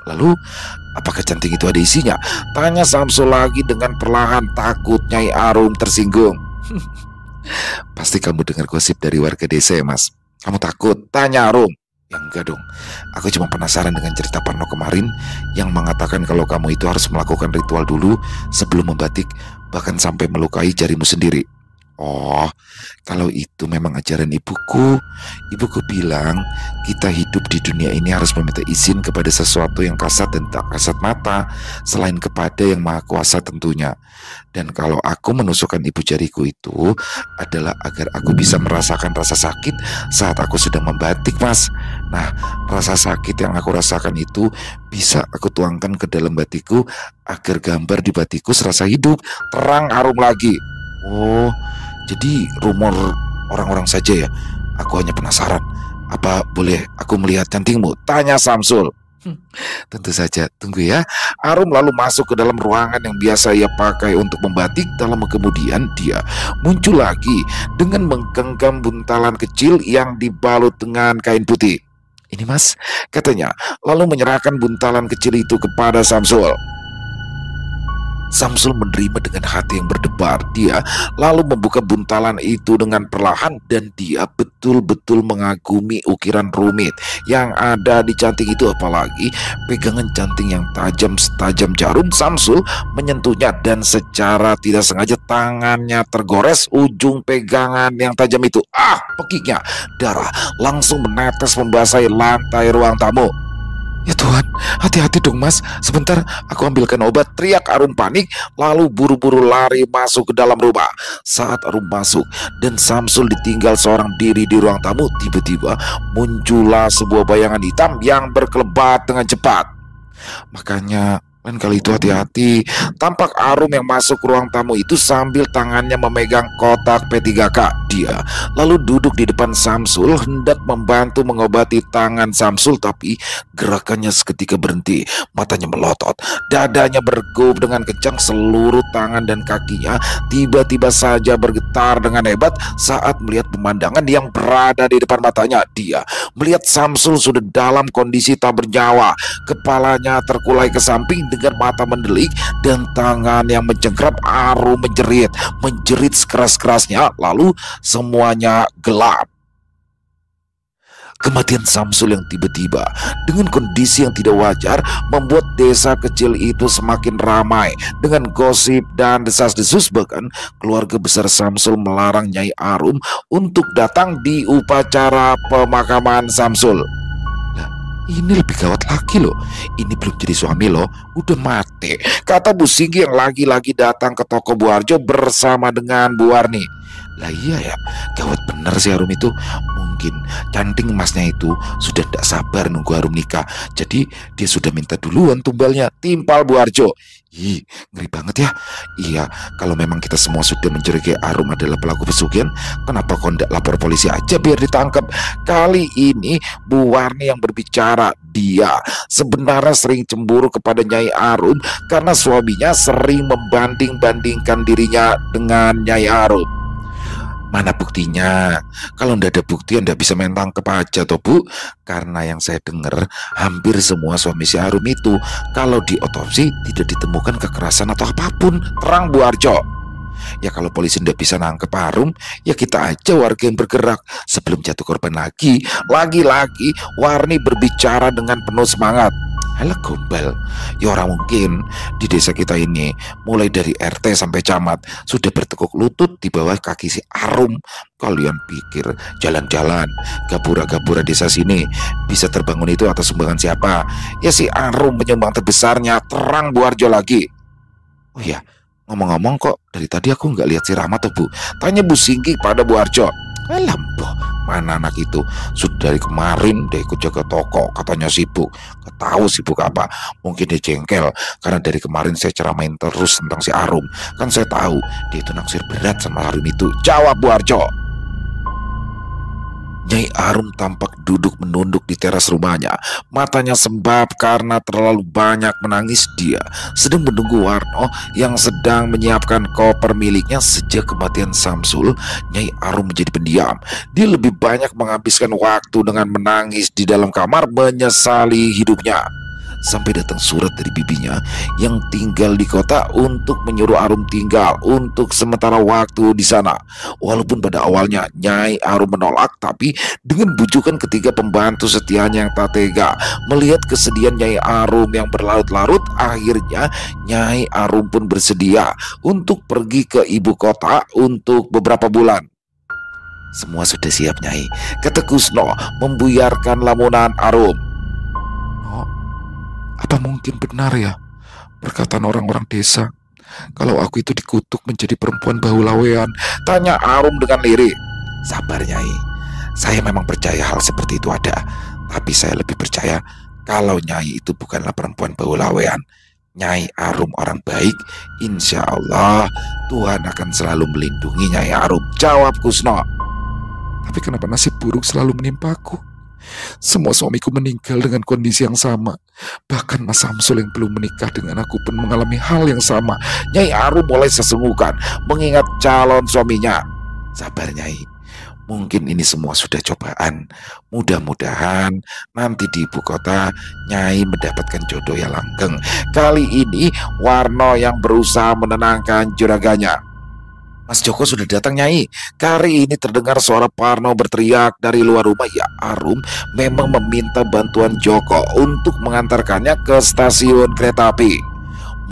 Lalu, apakah canting itu ada isinya? Tanya Samsul lagi dengan perlahan, takut Nyai Arum tersinggung. Pasti kamu dengar gosip dari warga desa ya, Mas? Kamu takut? Tanya Arum. Ya enggak dong. Aku cuma penasaran dengan cerita Parno kemarin yang mengatakan kalau kamu itu harus melakukan ritual dulu sebelum membatik, bahkan sampai melukai jarimu sendiri. Oh, kalau itu memang ajaran ibuku. Ibuku bilang kita hidup di dunia ini harus meminta izin kepada sesuatu yang kasat dan tak kasat mata, selain kepada yang maha kuasa tentunya. Dan kalau aku menusukkan ibu jariku itu adalah agar aku bisa merasakan rasa sakit saat aku sedang membatik, Mas. Nah, rasa sakit yang aku rasakan itu bisa aku tuangkan ke dalam batikku agar gambar di batikku serasa hidup. Terang Arum lagi. Oh, jadi rumor orang-orang saja ya. Aku hanya penasaran. Apa boleh aku melihat cantingmu? Tanya Samsul. Tentu saja, tunggu ya. Arum lalu masuk ke dalam ruangan yang biasa ia pakai untuk membatik. Dalam kemudian dia muncul lagi dengan menggenggam buntalan kecil yang dibalut dengan kain putih. Ini mas, katanya, lalu menyerahkan buntalan kecil itu kepada Samsul. Samsul menerima dengan hati yang berdebar. Dia lalu membuka buntalan itu dengan perlahan dan dia betul-betul mengagumi ukiran rumit yang ada di canting itu. Apalagi pegangan canting yang tajam setajam jarum. Samsul menyentuhnya dan secara tidak sengaja tangannya tergores ujung pegangan yang tajam itu. Pekiknya darah langsung menetes membasahi lantai ruang tamu. Ya Tuhan, hati-hati dong mas. Sebentar, aku ambilkan obat. Teriak Arum panik, lalu buru-buru lari masuk ke dalam rumah. Saat Arum masuk dan Samsul ditinggal seorang diri di ruang tamu, tiba-tiba muncullah sebuah bayangan hitam yang berkelebat dengan cepat. Makanya lain kali itu hati-hati. Tampak Arum yang masuk ruang tamu itu sambil tangannya memegang kotak P3K. Dia lalu duduk di depan Samsul hendak membantu mengobati tangan Samsul, tapi gerakannya seketika berhenti. Matanya melotot, dadanya bergetar dengan kencang, seluruh tangan dan kakinya tiba-tiba saja bergetar dengan hebat saat melihat pemandangan yang berada di depan matanya. Dia melihat Samsul sudah dalam kondisi tak bernyawa, kepalanya terkulai ke samping dengan mata mendelik dan tangan yang mencengkram. Arum menjerit sekeras-kerasnya, lalu semuanya gelap. Kematian Samsul yang tiba-tiba dengan kondisi yang tidak wajar membuat desa kecil itu semakin ramai dengan gosip dan desas-desus. Bahkan keluarga besar Samsul melarang Nyai Arum untuk datang di upacara pemakaman Samsul. Nah, Ini lebih gawat lagi loh. Ini belum jadi suami loh, udah mati, kata Bu Singgi yang lagi-lagi datang ke toko Bu Arjo bersama dengan Bu Warni. Lah iya ya, gawat bener sih Arum itu. Mungkin canting emasnya itu sudah tidak sabar nunggu Arum nikah. Jadi dia sudah minta duluan tumbalnya, timpal Bu Arjo. Ih, ngeri banget ya. Iya, kalau memang kita semua sudah mencurigai Arum adalah pelaku pesugihan, kenapa kau tidak lapor polisi aja biar ditangkap? Kali ini Bu Warni yang berbicara. Dia sebenarnya sering cemburu kepada Nyai Arum karena suaminya sering membanding-bandingkan dirinya dengan Nyai Arum. Mana buktinya? Kalau ndak ada bukti, ndak bisa main tangkep aja toh Bu. Karena yang saya dengar, hampir semua suami si Arum itu kalau diotopsi tidak ditemukan kekerasan atau apapun. Terang Bu Arjo. Ya kalau polisi ndak bisa nangkep Arum, ya kita aja warga yang bergerak. Sebelum jatuh korban lagi Warni berbicara dengan penuh semangat. Halah gombal, ya orang mungkin di desa kita ini mulai dari RT sampai camat sudah bertekuk lutut di bawah kaki si Arum. Kalian pikir jalan-jalan gapura-gapura desa sini bisa terbangun itu atas sumbangan siapa? Ya si Arum penyumbang terbesarnya. Terang Bu Arjo lagi. Oh ya, ngomong-ngomong kok dari tadi aku nggak lihat si Rahmat tuh Bu, tanya Bu Singgi pada Bu Arjo. Lampuh, mana anak itu? Sudah dari kemarin dia ikut jaga toko, katanya sibuk. Gak tahu sibuk apa. Mungkin dia jengkel karena dari kemarin saya ceramain terus tentang si Arum. Kan saya tahu dia itu naksir berat sama Arum itu. Jawab Bu Arjo. Nyai Arum tampak duduk menunduk di teras rumahnya. Matanya sembab karena terlalu banyak menangis. Dia sedang menunggu Warno yang sedang menyiapkan koper miliknya. Sejak kematian Samsul, Nyai Arum menjadi pendiam. Dia lebih banyak menghabiskan waktu dengan menangis di dalam kamar, menyesali hidupnya. Sampai datang surat dari bibinya yang tinggal di kota untuk menyuruh Arum tinggal untuk sementara waktu di sana. Walaupun pada awalnya Nyai Arum menolak, tapi dengan bujukan ketiga pembantu setianya yang tak tega melihat kesedihan Nyai Arum yang berlarut-larut, akhirnya Nyai Arum pun bersedia untuk pergi ke ibu kota untuk beberapa bulan. Semua sudah siap Nyai, kata Kusno membuyarkan lamunan Arum. Apa mungkin benar ya perkataan orang-orang desa kalau aku itu dikutuk menjadi perempuan bahulawean? Tanya Arum dengan lirik. Sabar Nyai, saya memang percaya hal seperti itu ada, tapi saya lebih percaya kalau Nyai itu bukanlah perempuan bahulawean. Nyai Arum orang baik, insya Allah Tuhan akan selalu melindungi Nyai Arum. Jawab Kusno. Tapi kenapa nasib buruk selalu menimpaku? Semua suamiku meninggal dengan kondisi yang sama. Bahkan Mas Samsul yang belum menikah dengan aku pun mengalami hal yang sama. Nyai Arum mulai sesenggukan mengingat calon suaminya. Sabar Nyai, mungkin ini semua sudah cobaan. Mudah-mudahan nanti di ibu kota Nyai mendapatkan jodoh yang langgeng. Kali ini Warno yang berusaha menenangkan juraganya. Mas Joko sudah datang Nyai. Kali ini terdengar suara Parno berteriak dari luar rumah. Ya Arum memang meminta bantuan Joko untuk mengantarkannya ke stasiun kereta api.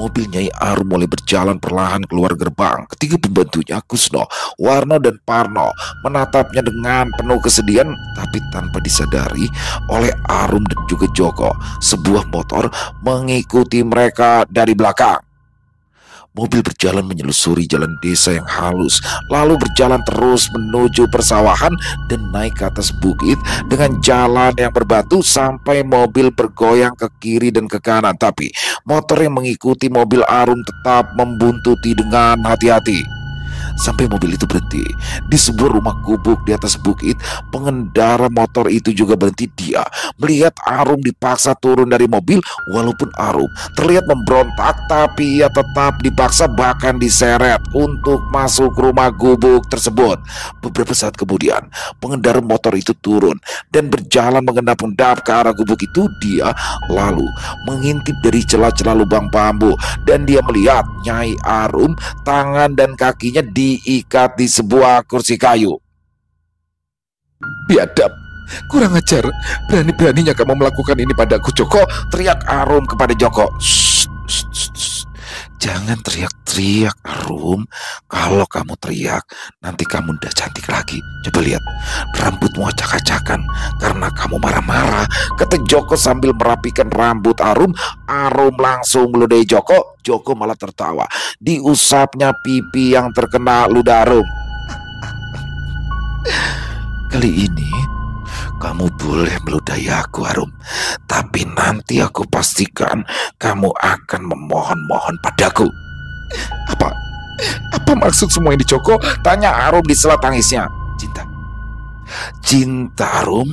Mobil Nyai Arum mulai berjalan perlahan keluar gerbang. Ketiga pembantunya Kusno, Warno dan Parno menatapnya dengan penuh kesedihan. Tapi tanpa disadari oleh Arum dan juga Joko, sebuah motor mengikuti mereka dari belakang. Mobil berjalan menyelusuri jalan desa yang halus, lalu berjalan terus menuju persawahan dan naik ke atas bukit dengan jalan yang berbatu sampai mobil bergoyang ke kiri dan ke kanan. Tapi motor yang mengikuti mobil Arum tetap membuntuti dengan hati-hati. Sampai mobil itu berhenti di sebuah rumah gubuk di atas bukit. Pengendara motor itu juga berhenti. Dia melihat Arum dipaksa turun dari mobil. Walaupun Arum terlihat memberontak, tapi ia tetap dipaksa, bahkan diseret untuk masuk rumah gubuk tersebut. Beberapa saat kemudian pengendara motor itu turun dan berjalan mengendap-endap ke arah gubuk itu. Dia lalu mengintip dari celah-celah lubang bambu dan dia melihat Nyai Arum tangan dan kakinya diikat di sebuah kursi kayu. Biadab, kurang ajar, berani-beraninya kamu melakukan ini padaku Joko, teriak Arum kepada Joko. Shh, shh, shh, shh. Jangan teriak-teriak, Arum. Kalau kamu teriak, nanti kamu udah cantik lagi. Coba lihat, rambutmu acak-acakan karena kamu marah-marah. Kata Joko sambil merapikan rambut Arum. Arum langsung meludahi Joko. Joko malah tertawa. Diusapnya pipi yang terkena ludah Arum. Kali ini kamu boleh meludahi aku, Arum. Tapi nanti aku pastikan kamu akan memohon-mohon padaku. Apa? Apa maksud semua ini, Joko? Tanya Arum di sela tangisnya. Cinta. Cinta, Arum.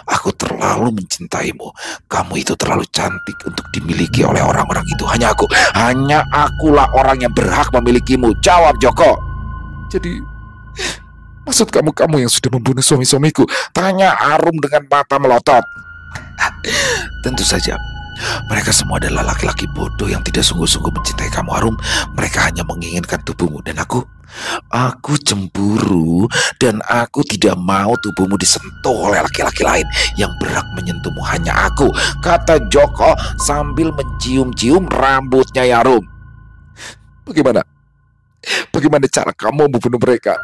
Aku terlalu mencintaimu. Kamu itu terlalu cantik untuk dimiliki oleh orang-orang itu. Hanya akulah orang yang berhak memilikimu. Jawab, Joko. Jadi, maksud kamu yang sudah membunuh suami-suamiku? Tanya Arum dengan mata melotot. Tentu saja. Mereka semua adalah laki-laki bodoh yang tidak sungguh-sungguh mencintai kamu, Arum. Mereka hanya menginginkan tubuhmu. Dan aku cemburu. Dan aku tidak mau tubuhmu disentuh oleh laki-laki lain. Yang berhak menyentuhmu hanya aku, kata Joko sambil mencium-cium rambutnya Arum. Bagaimana cara kamu membunuh mereka?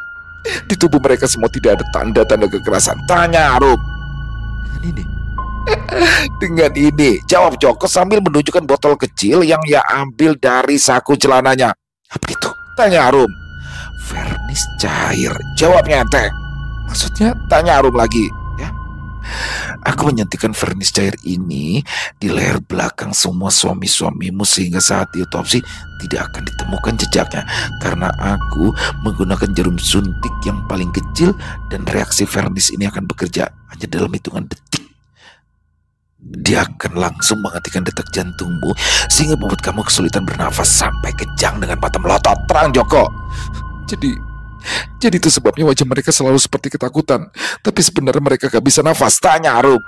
Di tubuh mereka semua tidak ada tanda-tanda kekerasan. Tanya Arum. Dengan ini, jawab Joko sambil menunjukkan botol kecil yang ia ambil dari saku celananya. Apa itu? Tanya Arum. Vernis cair. Jawabnya ente. Maksudnya? Tanya Arum lagi. Ya. Aku menyuntikkan vernis cair ini di leher belakang semua suami-suamimu sehingga saat diotopsi tidak akan ditemukan jejaknya, karena aku menggunakan jarum suntik yang paling kecil dan reaksi vernis ini akan bekerja hanya dalam hitungan detik. Dia akan langsung menghentikan detak jantungmu sehingga membuat kamu kesulitan bernafas sampai kejang dengan mata melotot. Terang, Joko. Jadi itu sebabnya wajah mereka selalu seperti ketakutan, tapi sebenarnya mereka gak bisa nafas. Tanya Arum.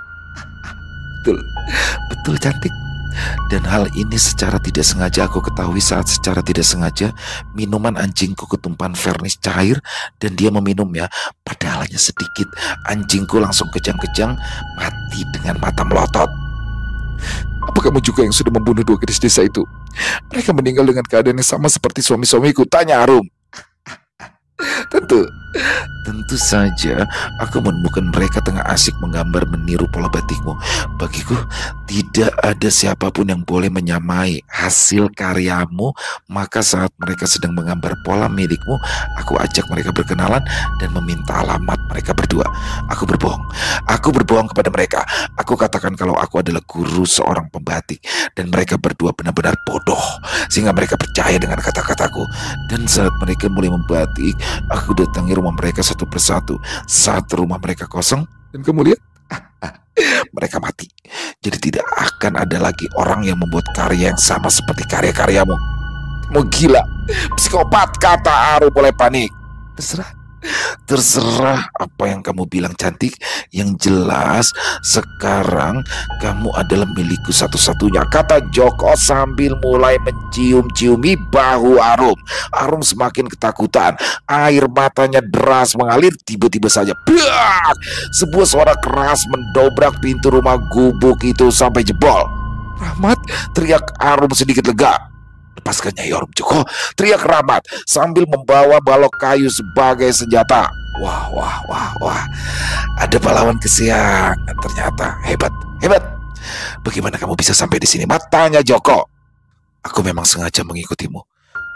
Betul cantik. Dan hal ini secara tidak sengaja aku ketahui saat secara tidak sengaja minuman anjingku ketumpahan vernis cair dan dia meminumnya. Padahal hanya sedikit. Anjingku langsung kejang-kejang mati dengan mata melotot. Apa kamu juga yang sudah membunuh 2 gadis desa itu? Mereka meninggal dengan keadaan yang sama seperti suami-suamiku. Tanya Arum. Tentu saja aku menemukan mereka tengah asik menggambar meniru pola batikmu. Bagiku tidak ada siapapun yang boleh menyamai hasil karyamu. Maka saat mereka sedang menggambar pola milikmu, aku ajak mereka berkenalan dan meminta alamat mereka berdua. Aku berbohong kepada mereka. Aku katakan kalau aku adalah guru seorang pembatik dan mereka berdua benar-benar bodoh sehingga mereka percaya dengan kata-kataku. Dan saat mereka mulai membatik, aku datangi rumah mereka satu persatu. Saat rumah mereka kosong dan kamu lihat, mereka mati. Jadi tidak akan ada lagi orang yang membuat karya yang sama seperti karya-karyamu. Mau gila, psikopat, kata Arum mulai panik. Terserah apa yang kamu bilang, cantik. Yang jelas sekarang kamu adalah milikku satu-satunya, kata Joko sambil mulai mencium-ciumi bahu Arum. Arum semakin ketakutan. Air matanya deras mengalir. Tiba-tiba saja sebuah suara keras mendobrak pintu rumah gubuk itu sampai jebol. Rahmat, teriak Arum sedikit lega. Lepaskan Nyai Arum, Joko, teriak Rahmat sambil membawa balok kayu sebagai senjata. Wah, ada pahlawan kesiangan ternyata. Hebat. Bagaimana kamu bisa sampai di sini? Matanya Joko. Aku memang sengaja mengikutimu.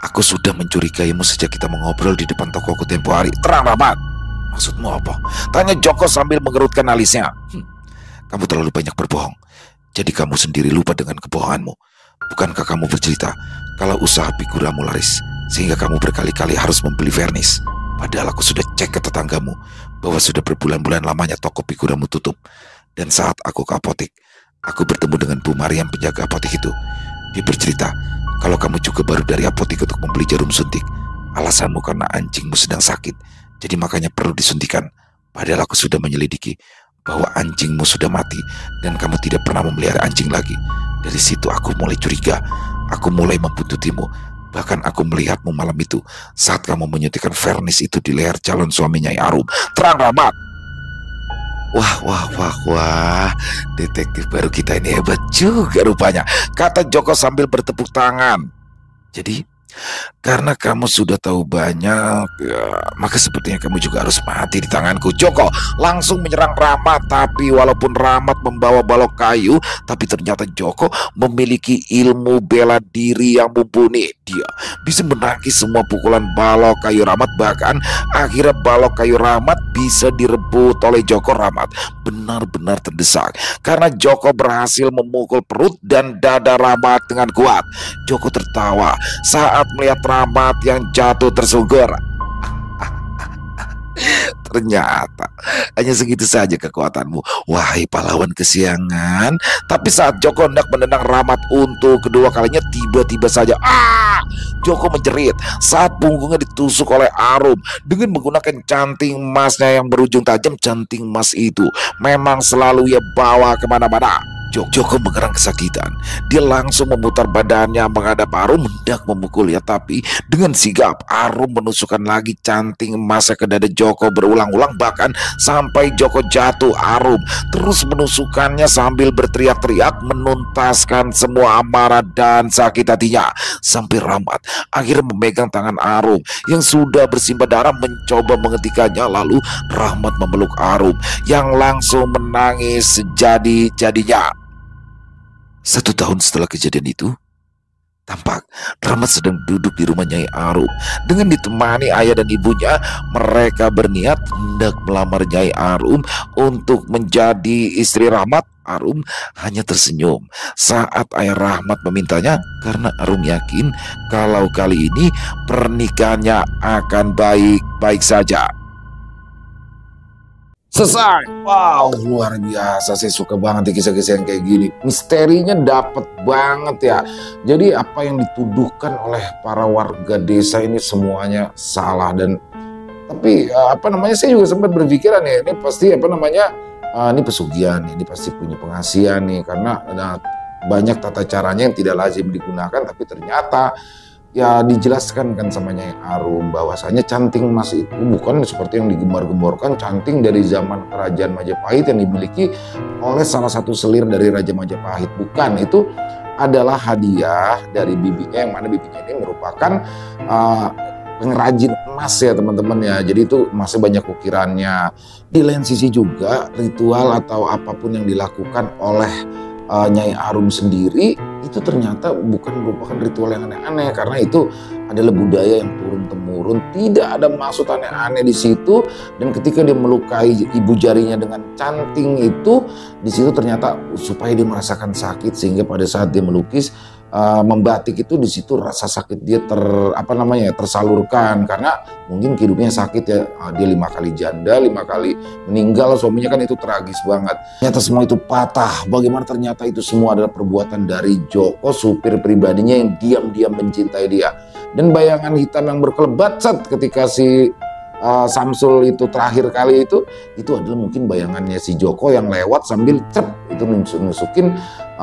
Aku sudah mencurigaimu sejak kita mengobrol di depan tokoku tempo hari. Terang, Rahmat. Maksudmu apa? Tanya Joko sambil mengerutkan alisnya. Kamu terlalu banyak berbohong. Jadi kamu sendiri lupa dengan kebohonganmu. Bukankah kamu bercerita kalau usaha figuramu laris sehingga kamu berkali-kali harus membeli vernis? Padahal aku sudah cek ke tetanggamu bahwa sudah berbulan-bulan lamanya toko figuramu tutup. Dan saat aku ke apotek, aku bertemu dengan Bu Mariam, penjaga apotek itu. Dia bercerita kalau kamu juga baru dari apotek untuk membeli jarum suntik. Alasanmu karena anjingmu sedang sakit, jadi makanya perlu disuntikan. Padahal aku sudah menyelidiki bahwa anjingmu sudah mati dan kamu tidak pernah memelihara anjing lagi. Dari situ aku mulai curiga. Aku mulai membuntutimu. Bahkan aku melihatmu malam itu saat kamu menyuntikkan vernis itu di leher calon suaminya Arum. Terang, Rahmat. Wah, detektif baru kita ini hebat juga rupanya, kata Joko sambil bertepuk tangan. Jadi, karena kamu sudah tahu banyak, ya, maka sepertinya kamu juga harus mati di tanganku. Joko langsung menyerang Rahmat, tapi walaupun Rahmat membawa balok kayu, tapi ternyata Joko memiliki ilmu bela diri yang mumpuni. Dia bisa menangkis semua pukulan balok kayu Rahmat, bahkan akhirnya balok kayu Rahmat bisa direbut oleh Joko. Rahmat benar-benar terdesak karena Joko berhasil memukul perut dan dada Rahmat dengan kuat. Joko tertawa saat melihat Rahmat yang jatuh tersungkur. Ternyata hanya segitu saja kekuatanmu, wahai pahlawan kesiangan. Tapi saat Joko hendak menendang Rahmat untuk kedua kalinya, tiba-tiba saja Joko menjerit saat punggungnya ditusuk oleh Arum dengan menggunakan canting emasnya yang berujung tajam. Canting emas itu memang selalu ia bawa kemana-mana. Joko mengerang kesakitan. Dia langsung memutar badannya menghadap Arum hendak memukulnya, tapi dengan sigap Arum menusukkan lagi canting emasnya ke dada Joko berulang-ulang, bahkan sampai Joko jatuh. Arum terus menusukkannya sambil berteriak-teriak menuntaskan semua amarah dan sakit hatinya, sampai Rahmat akhirnya memegang tangan Arum yang sudah bersimbah darah mencoba menghentikannya. Lalu Rahmat memeluk Arum yang langsung menangis sejadi-jadinya. 1 tahun setelah kejadian itu, tampak Rahmat sedang duduk di rumah Nyai Arum dengan ditemani ayah dan ibunya. Mereka berniat hendak melamar Nyai Arum untuk menjadi istri Rahmat. Arum hanya tersenyum saat ayah Rahmat memintanya, karena Arum yakin kalau kali ini pernikahannya akan baik-baik saja. Selesai. Wow, luar biasa. Saya suka banget di kisah-kisah yang kayak gini. Misterinya dapet banget ya. Jadi apa yang dituduhkan oleh para warga desa ini semuanya salah. Dan tapi saya juga sempat berpikiran ya, ini pasti ini pesugihan, ini pasti punya pengasihan nih, karena banyak tata caranya yang tidak lazim digunakan, tapi ternyata ya dijelaskan kan sama Nyai Arum bahwasanya canting emas itu bukan seperti yang digembar-gemborkan canting dari zaman kerajaan Majapahit yang dimiliki oleh salah satu selir dari Raja Majapahit. Bukan, itu adalah hadiah dari bibinya, yang mana bibinya ini merupakan pengrajin emas ya teman-teman ya. Jadi itu emasnya banyak ukirannya. Di lain sisi juga ritual atau apapun yang dilakukan oleh Nyai Arum sendiri itu ternyata bukan merupakan ritual yang aneh-aneh, karena itu adalah budaya yang turun-temurun, tidak ada maksud aneh-aneh di situ. Dan ketika dia melukai ibu jarinya dengan canting itu, di situ ternyata supaya dia merasakan sakit, sehingga pada saat dia melukis membatik itu, di situ rasa sakit dia tersalurkan, karena mungkin hidupnya sakit ya. Dia 5 kali janda, 5 kali meninggal suaminya, kan itu tragis banget. Ternyata semua itu patah. Bagaimana ternyata itu semua adalah perbuatan dari Joko, supir pribadinya yang diam-diam mencintai dia. Dan bayangan hitam yang berkelebat ketika si Samsul itu terakhir kali itu adalah mungkin bayangannya si Joko yang lewat sambil itu nusukin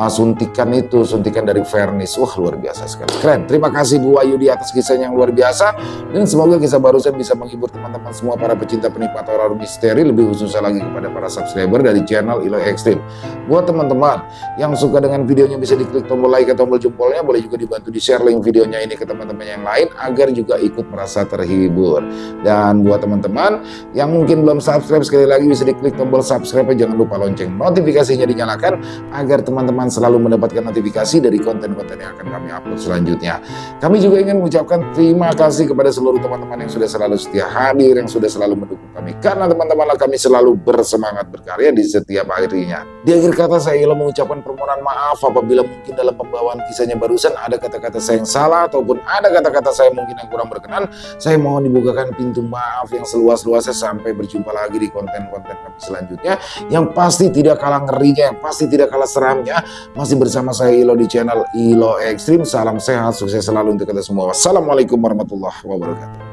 suntikan dari vernis. Wah, luar biasa sekali, keren. Terima kasih Bu Ayu di atas kisahnya yang luar biasa, dan semoga kisah barusan bisa menghibur teman-teman semua para pecinta penikmat horor misteri, lebih khususnya lagi kepada para subscriber dari channel Ilo Extreme. Buat teman-teman yang suka dengan videonya, bisa diklik tombol like atau tombol jempolnya, boleh juga dibantu di share link videonya ini ke teman-teman yang lain agar juga ikut merasa terhibur. Dan buat teman-teman yang mungkin belum subscribe, sekali lagi bisa diklik tombol subscribe, jangan lupa lonceng notifikasinya dinyalakan agar teman-teman selalu mendapatkan notifikasi dari konten-konten yang akan kami upload selanjutnya. Kami juga ingin mengucapkan terima kasih kepada seluruh teman-teman yang sudah selalu setia hadir, yang sudah selalu mendukung kami, karena teman-temanlah kami selalu bersemangat berkarya di setiap harinya. Di akhir kata, saya Ilo mengucapkan permohonan maaf apabila mungkin dalam pembawaan kisahnya barusan ada kata-kata saya yang salah, ataupun ada kata-kata saya mungkin yang kurang berkenan. Saya mohon dibukakan pintu maaf yang seluas-luasnya. Sampai berjumpa lagi di konten-konten kami selanjutnya, yang pasti tidak kalah ngerinya, yang pasti tidak kalah seramnya. Masih bersama saya Ilo di channel Ilo Extreme. Salam sehat, sukses selalu untuk kita semua. Wassalamualaikum warahmatullahi wabarakatuh.